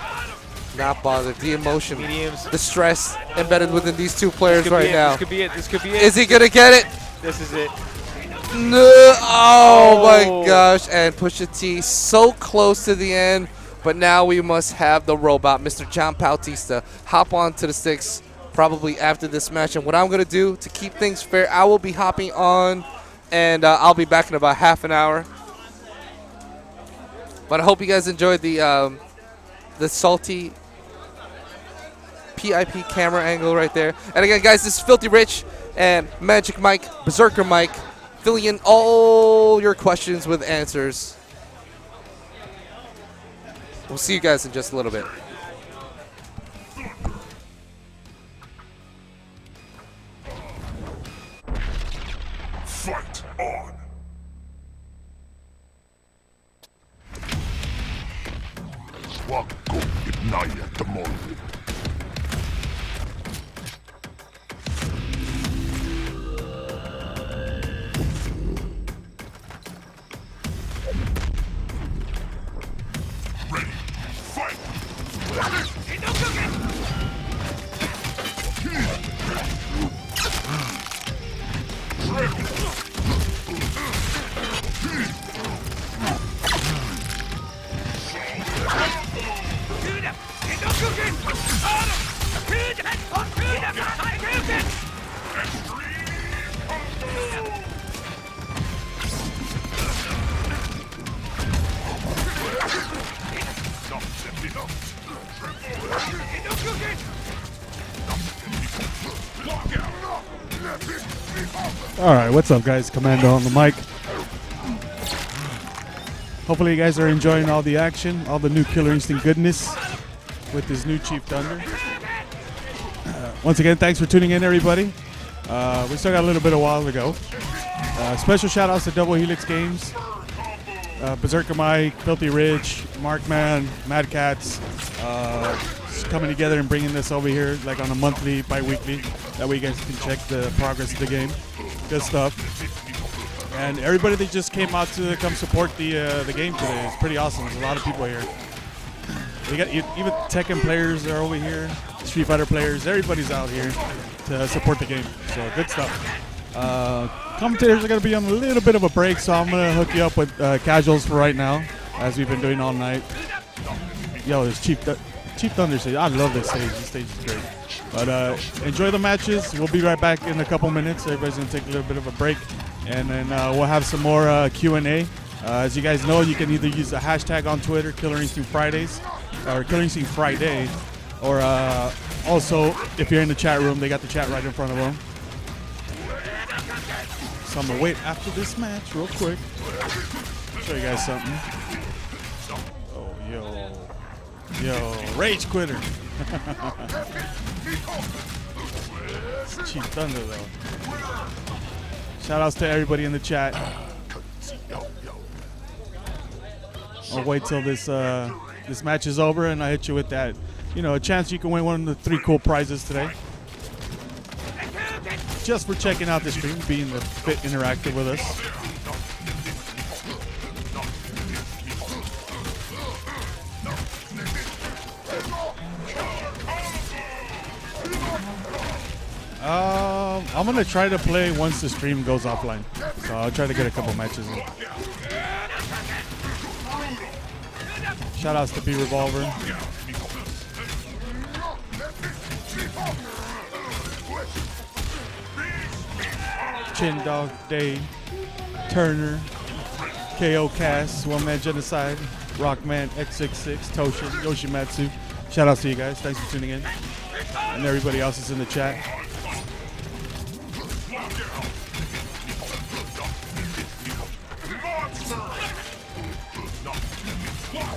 C: Not bothered. The emotion,
D: Mediums.
C: the stress embedded within these two players
D: This could be
C: right
D: it.
C: now.
D: This could be it. This could be it.
C: Is he gonna get it?
D: This is it.
C: No. Oh my
D: Oh.
C: gosh! And Pusha T so close to the end, but now we must have the robot, Mr. John Bautista, hop onto the sticks probably after this match. And what I'm gonna do to keep things fair, I will be hopping on, and I'll be back in about half an hour. But I hope you guys enjoyed the salty PIP camera angle right there. And again, guys, this is Filthy Rich and Magic Mike, Berserker Mike, filling in all your questions with answers. We'll see you guys in just a little bit.
A: Fight on. Wako Ibnaya Tamon. Ready, fight!
B: All right, what's up, guys? Commando on the mic. Hopefully, you guys are enjoying all the action, all the new Killer Instinct goodness with this new Chief Thunder. Once again, thanks for tuning in, everybody. We still got a little bit of while to go. Special shout outs to Double Helix Games, Berserker Mike, Filthy Rich, Markman, Mad Cats, just coming together and bringing this over here like on a monthly, bi-weekly. That way you guys can check the progress of the game. Good stuff. And everybody that just came out to come support the game today. It's pretty awesome. There's a lot of people here. We got even Tekken players are over here, Street Fighter players. Everybody's out here to support the game. So good stuff. Commentators are going to be on a little bit of a break, so I'm going to hook you up with casuals for right now, as we've been doing all night. Yo, there's Chief Thunder stage. I love this stage. This stage is great. But enjoy the matches. We'll be right back in a couple minutes. Everybody's going to take a little bit of a break. And then we'll have some more Q&A. As you guys know, you can either use the hashtag on Twitter, Killer Instinct Fridays, or Killer Instinct Friday. Or also, if you're in the chat room, they got the chat right in front of them. So I'm going to wait after this match real quick. Show you guys something. Oh, yo, Rage Quitter. Cheap Thunder, though. Shout outs to everybody in the chat. I'll wait till this match is over and I hit you with that. A chance you can win one of the 3 cool prizes today. Just for checking out the stream, being a bit interactive with us. I'm gonna try to play once the stream goes offline. So I'll try to get a couple matches in. Shout outs to B Revolver. Chin Dog Day, Turner, KO Cast, One Man Genocide, Rockman, X66, Toshin, Yoshimatsu. Shout outs to you guys. Thanks for tuning in. And everybody else is in the chat.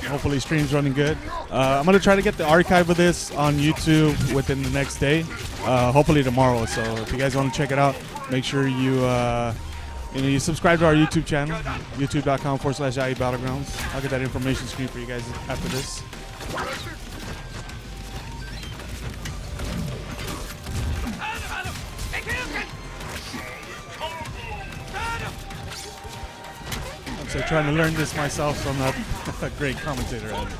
B: Hopefully stream's running good. I'm going to try to get the archive of this on YouTube within the next day. Hopefully tomorrow. So if you guys want to check it out, make sure you subscribe to our YouTube channel, youtube.com/IE Battlegrounds. I'll get that information screen for you guys after this. I'm trying to learn this myself, so I'm not a great commentator at it.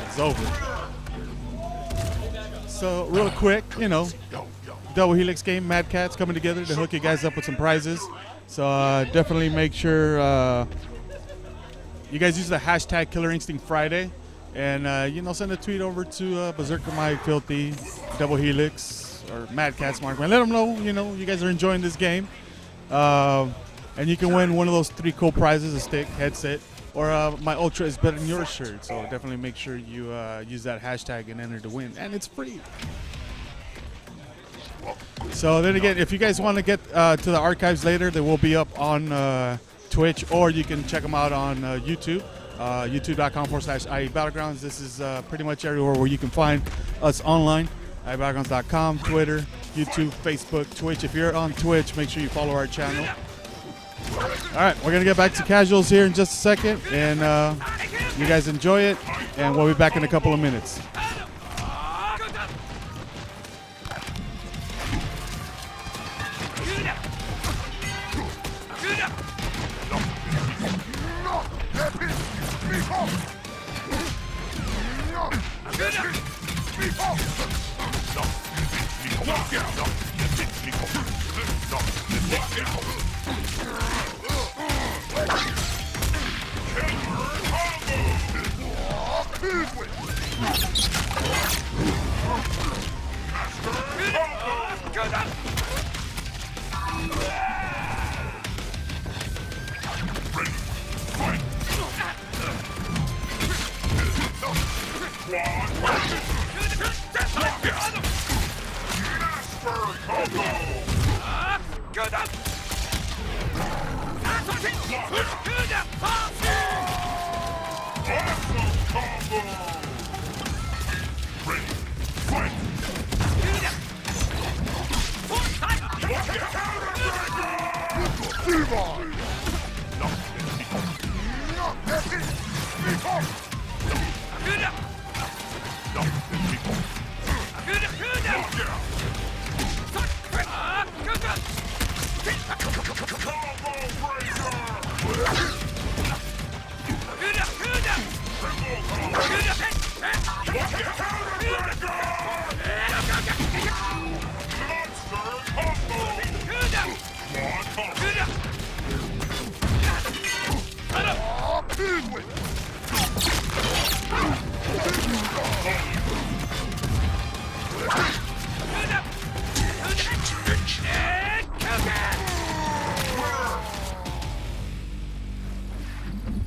B: It's over. So real quick, Double Helix game, Mad Cats coming together to hook you guys up with some prizes. So definitely make sure you guys use the hashtag Killer Instinct Friday, and send a tweet over to Berserker My Filthy, Double Helix, or Mad Cats Markman. Let them know you guys are enjoying this game, and you can win one of those 3 cool prizes: a stick, headset, or my Ultra is better than your shirt. So definitely make sure you use that hashtag and enter to win, and it's free. So then again, if you guys want to get to the archives later, they will be up on Twitch, or you can check them out on YouTube, youtube.com/IE Battlegrounds. This is pretty much everywhere where you can find us online. IEBattlegrounds.com, Twitter, YouTube, Facebook, Twitch. If you're on Twitch, make sure you follow our channel. All right, we're gonna get back to casuals here in just a second, and you guys enjoy it, and we'll be back in a couple of minutes.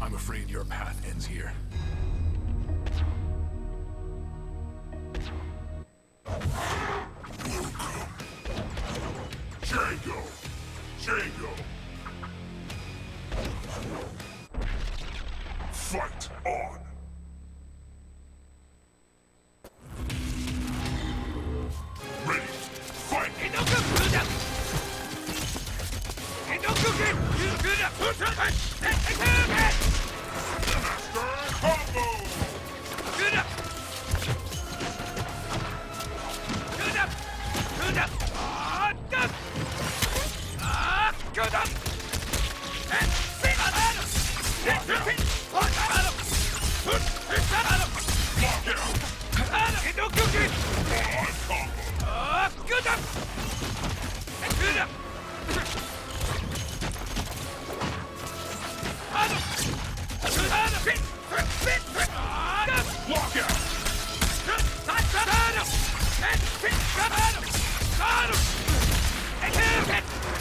A: I'm afraid your path ends here. Django! Django! Fight on! Ready! Fight! Master Combo!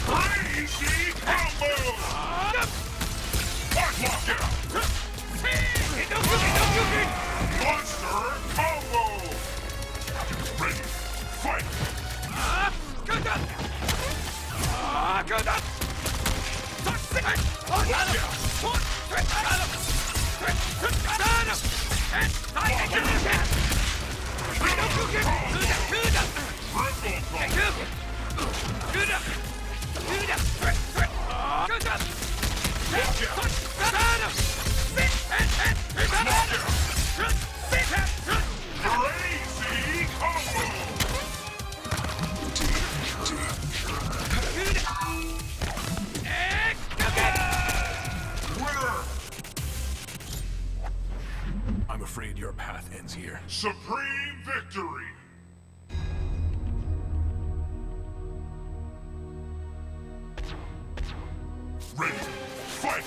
A: Crazy combo! Monster combo! Ready, fight! Crazy combo! Winner! I'm afraid your path ends here. Supreme victory! Ready, fight!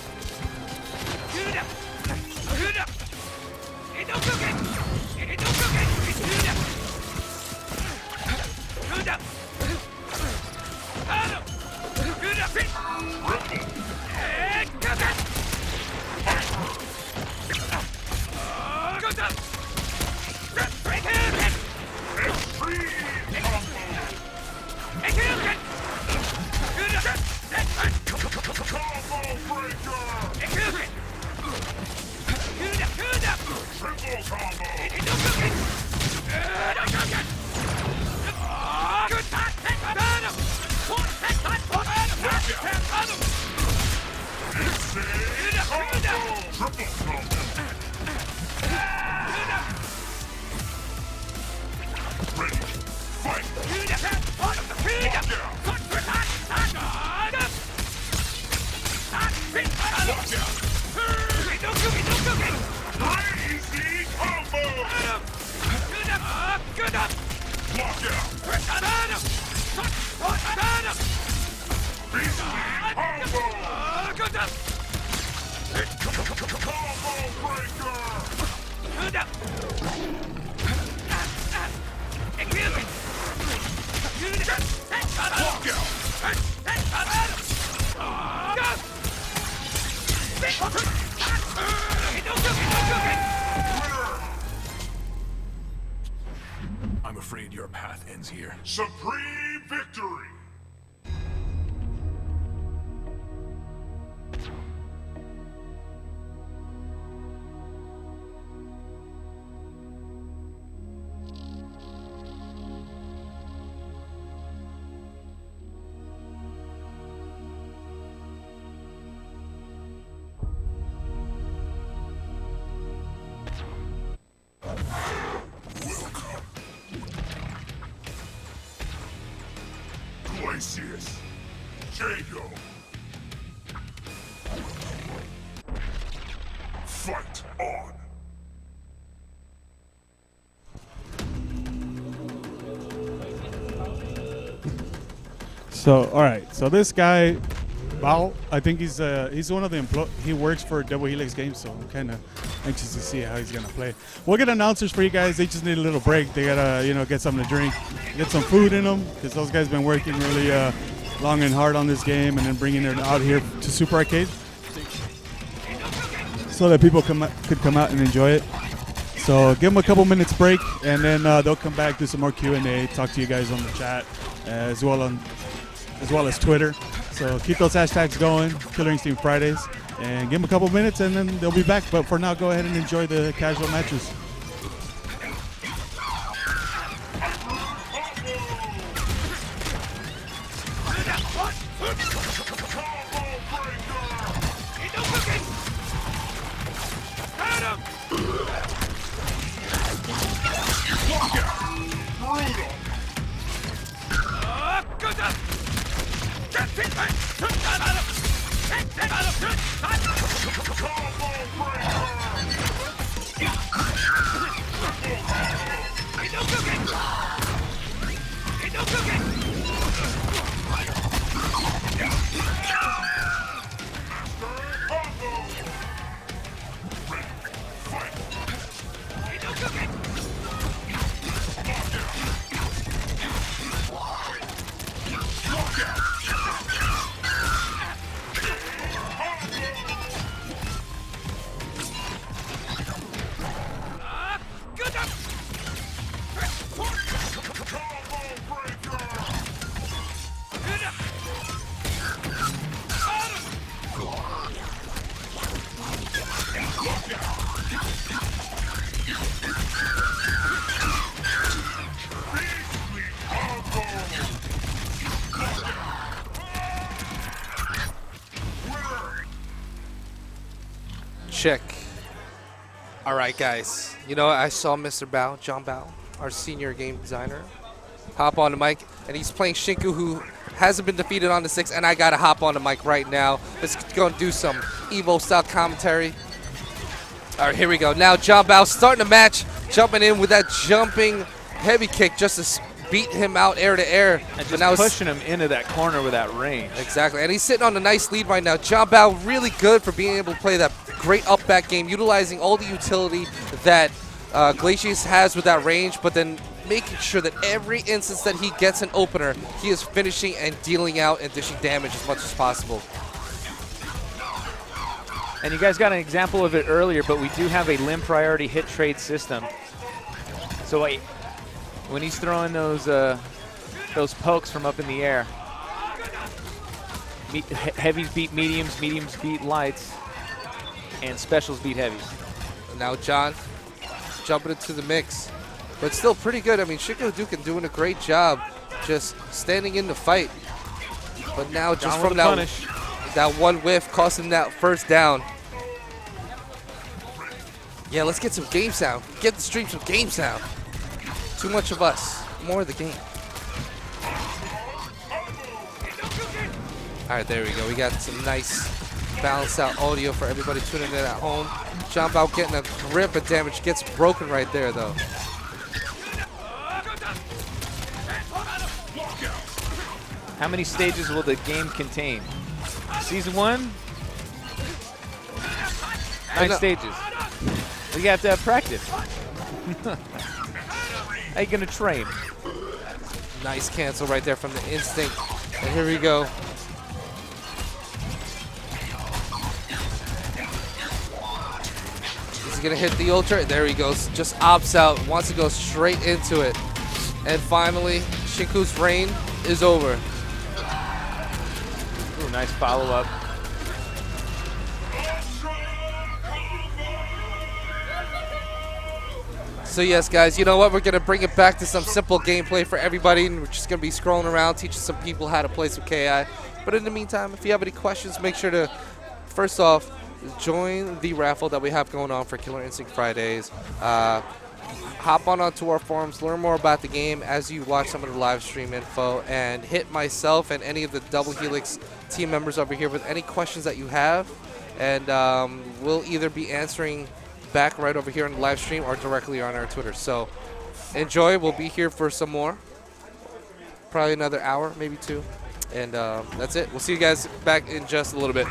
A: I'm afraid your path ends here. Supreme victory! Glacius, Jago. Fight on.
B: So, all right. So this guy Bao, I think he's one of the he works for Double Helix Games, so I'm kind of anxious to see how he's gonna play. We'll get announcers for you guys. They just need a little break. They gotta get something to drink, get some food in them, because those guys been working really long and hard on this game, and then bringing it out here to Super Arcade, so that people could come out and enjoy it. So give them a couple minutes break, and then they'll come back, do some more Q&A, talk to you guys on the chat, as well as Twitter. So keep those hashtags going, Killer Instinct Fridays, and give them a couple minutes, and then they'll be back. But for now, go ahead and enjoy the casual matches.
C: Check. All right, guys. You know, I saw Mr. Bao, John Bao, our senior game designer, hop on the mic, and he's playing Shinku, who hasn't been defeated on the 6, and I got to hop on the mic right now. Let's go and do some Evo-style commentary. All right, here we go. Now, John Bao starting the match, jumping in with that jumping heavy kick just to beat him out air to air.
D: And just now pushing him into that corner with that range.
C: Exactly, and he's sitting on a nice lead right now. John Bao really good for being able to play that great up-back game, utilizing all the utility that Glacius has with that range, but then making sure that every instance that he gets an opener, he is finishing and dealing out and dishing damage as much as possible.
D: And you guys got an example of it earlier, but we do have a limb priority hit trade system. So when he's throwing those pokes from up in the air, heavies beat mediums, mediums beat lights, and specials beat heavies.
C: Now John jumping into the mix, but still pretty good. I mean, Shiko Dukin doing a great job just standing in the fight. But now just from that one whiff costing that first down. Yeah, let's get some game sound. Get the stream some game sound. Too much of us, more of the game. All right, there we go. We got some nice balanced out audio for everybody tuning in at home. John Bao getting a grip of damage, gets broken right there though.
D: How many stages will the game contain? Season 1? 9 stages. You have to have practice. How you gonna train?
C: Nice cancel right there from the instinct. And here we go. Is he gonna hit the ultra? There he goes. Just opts out. Wants to go straight into it. And finally, Shinku's reign is over.
D: Ooh, nice follow-up.
C: So yes, guys, you know what? We're going to bring it back to some simple gameplay for everybody, and we're just going to be scrolling around, teaching some people how to play some KI. But in the meantime, if you have any questions, make sure to, first off, join the raffle that we have going on for Killer Instinct Fridays. Hop onto our forums, learn more about the game as you watch some of the live stream info, and hit myself and any of the Double Helix team members over here with any questions that you have. And we'll either be answering back right over here on the live stream or directly on our Twitter. So enjoy. We'll be here for some more. Probably another hour, maybe 2. And that's it. We'll see you guys back in just a little bit.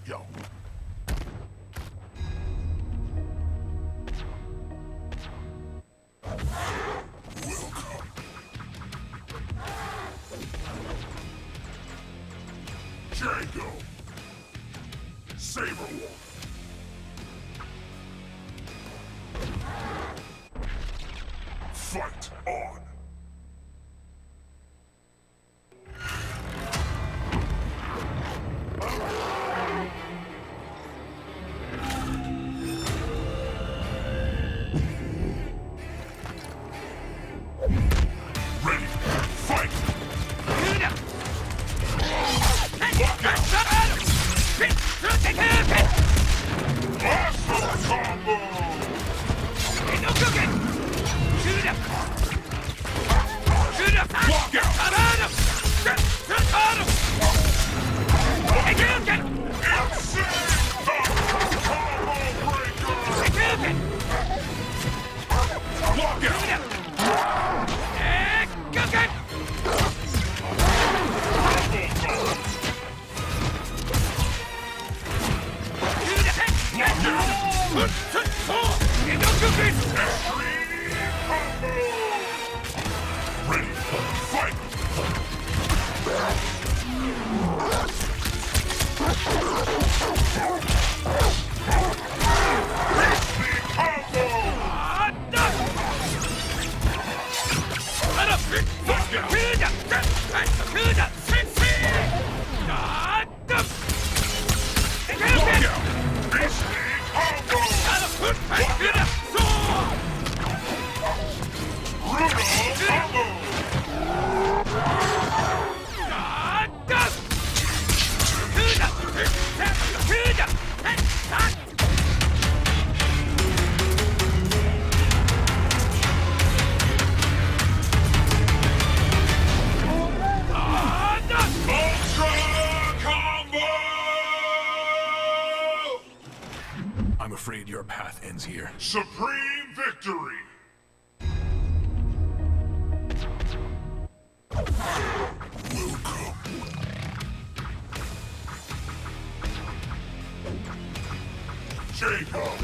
A: Yo. Django. Saberwolf. Fight on. Ready. Fight. Awesome combo. Walk Ready, fight! I'm afraid your path ends here. Supreme victory! Welcome. Jacob!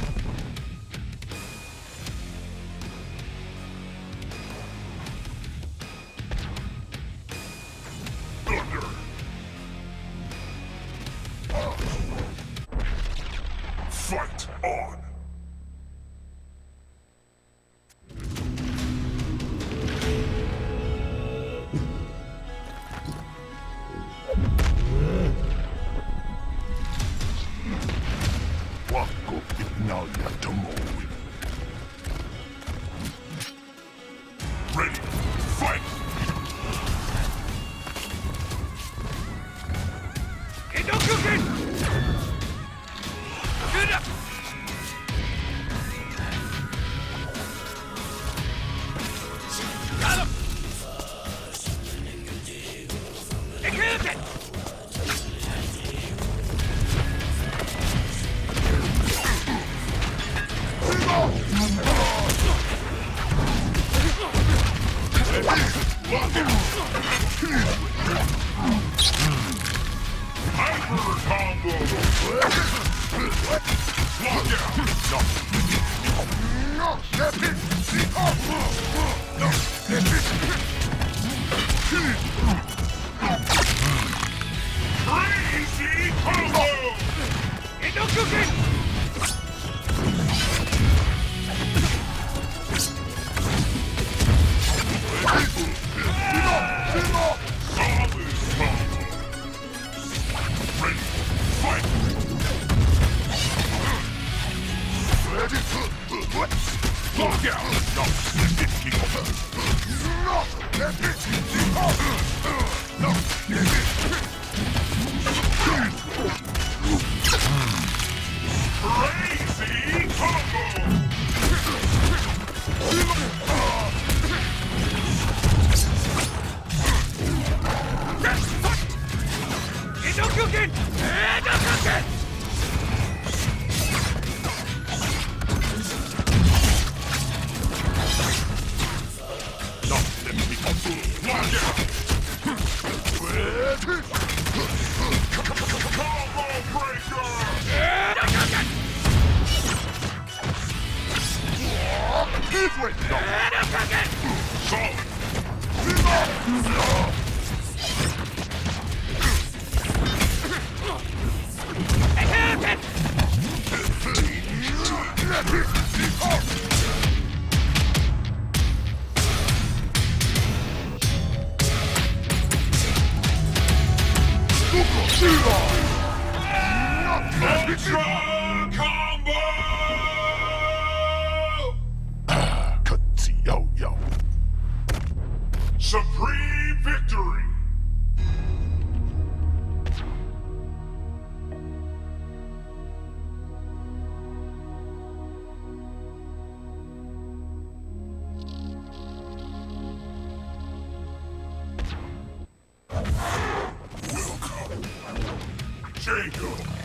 A: Thunder! Fight on! Crazy combo! Crazy combo! Combo breaker! Ultra combo! Yo. Supreme victory! Welcome, Jacob.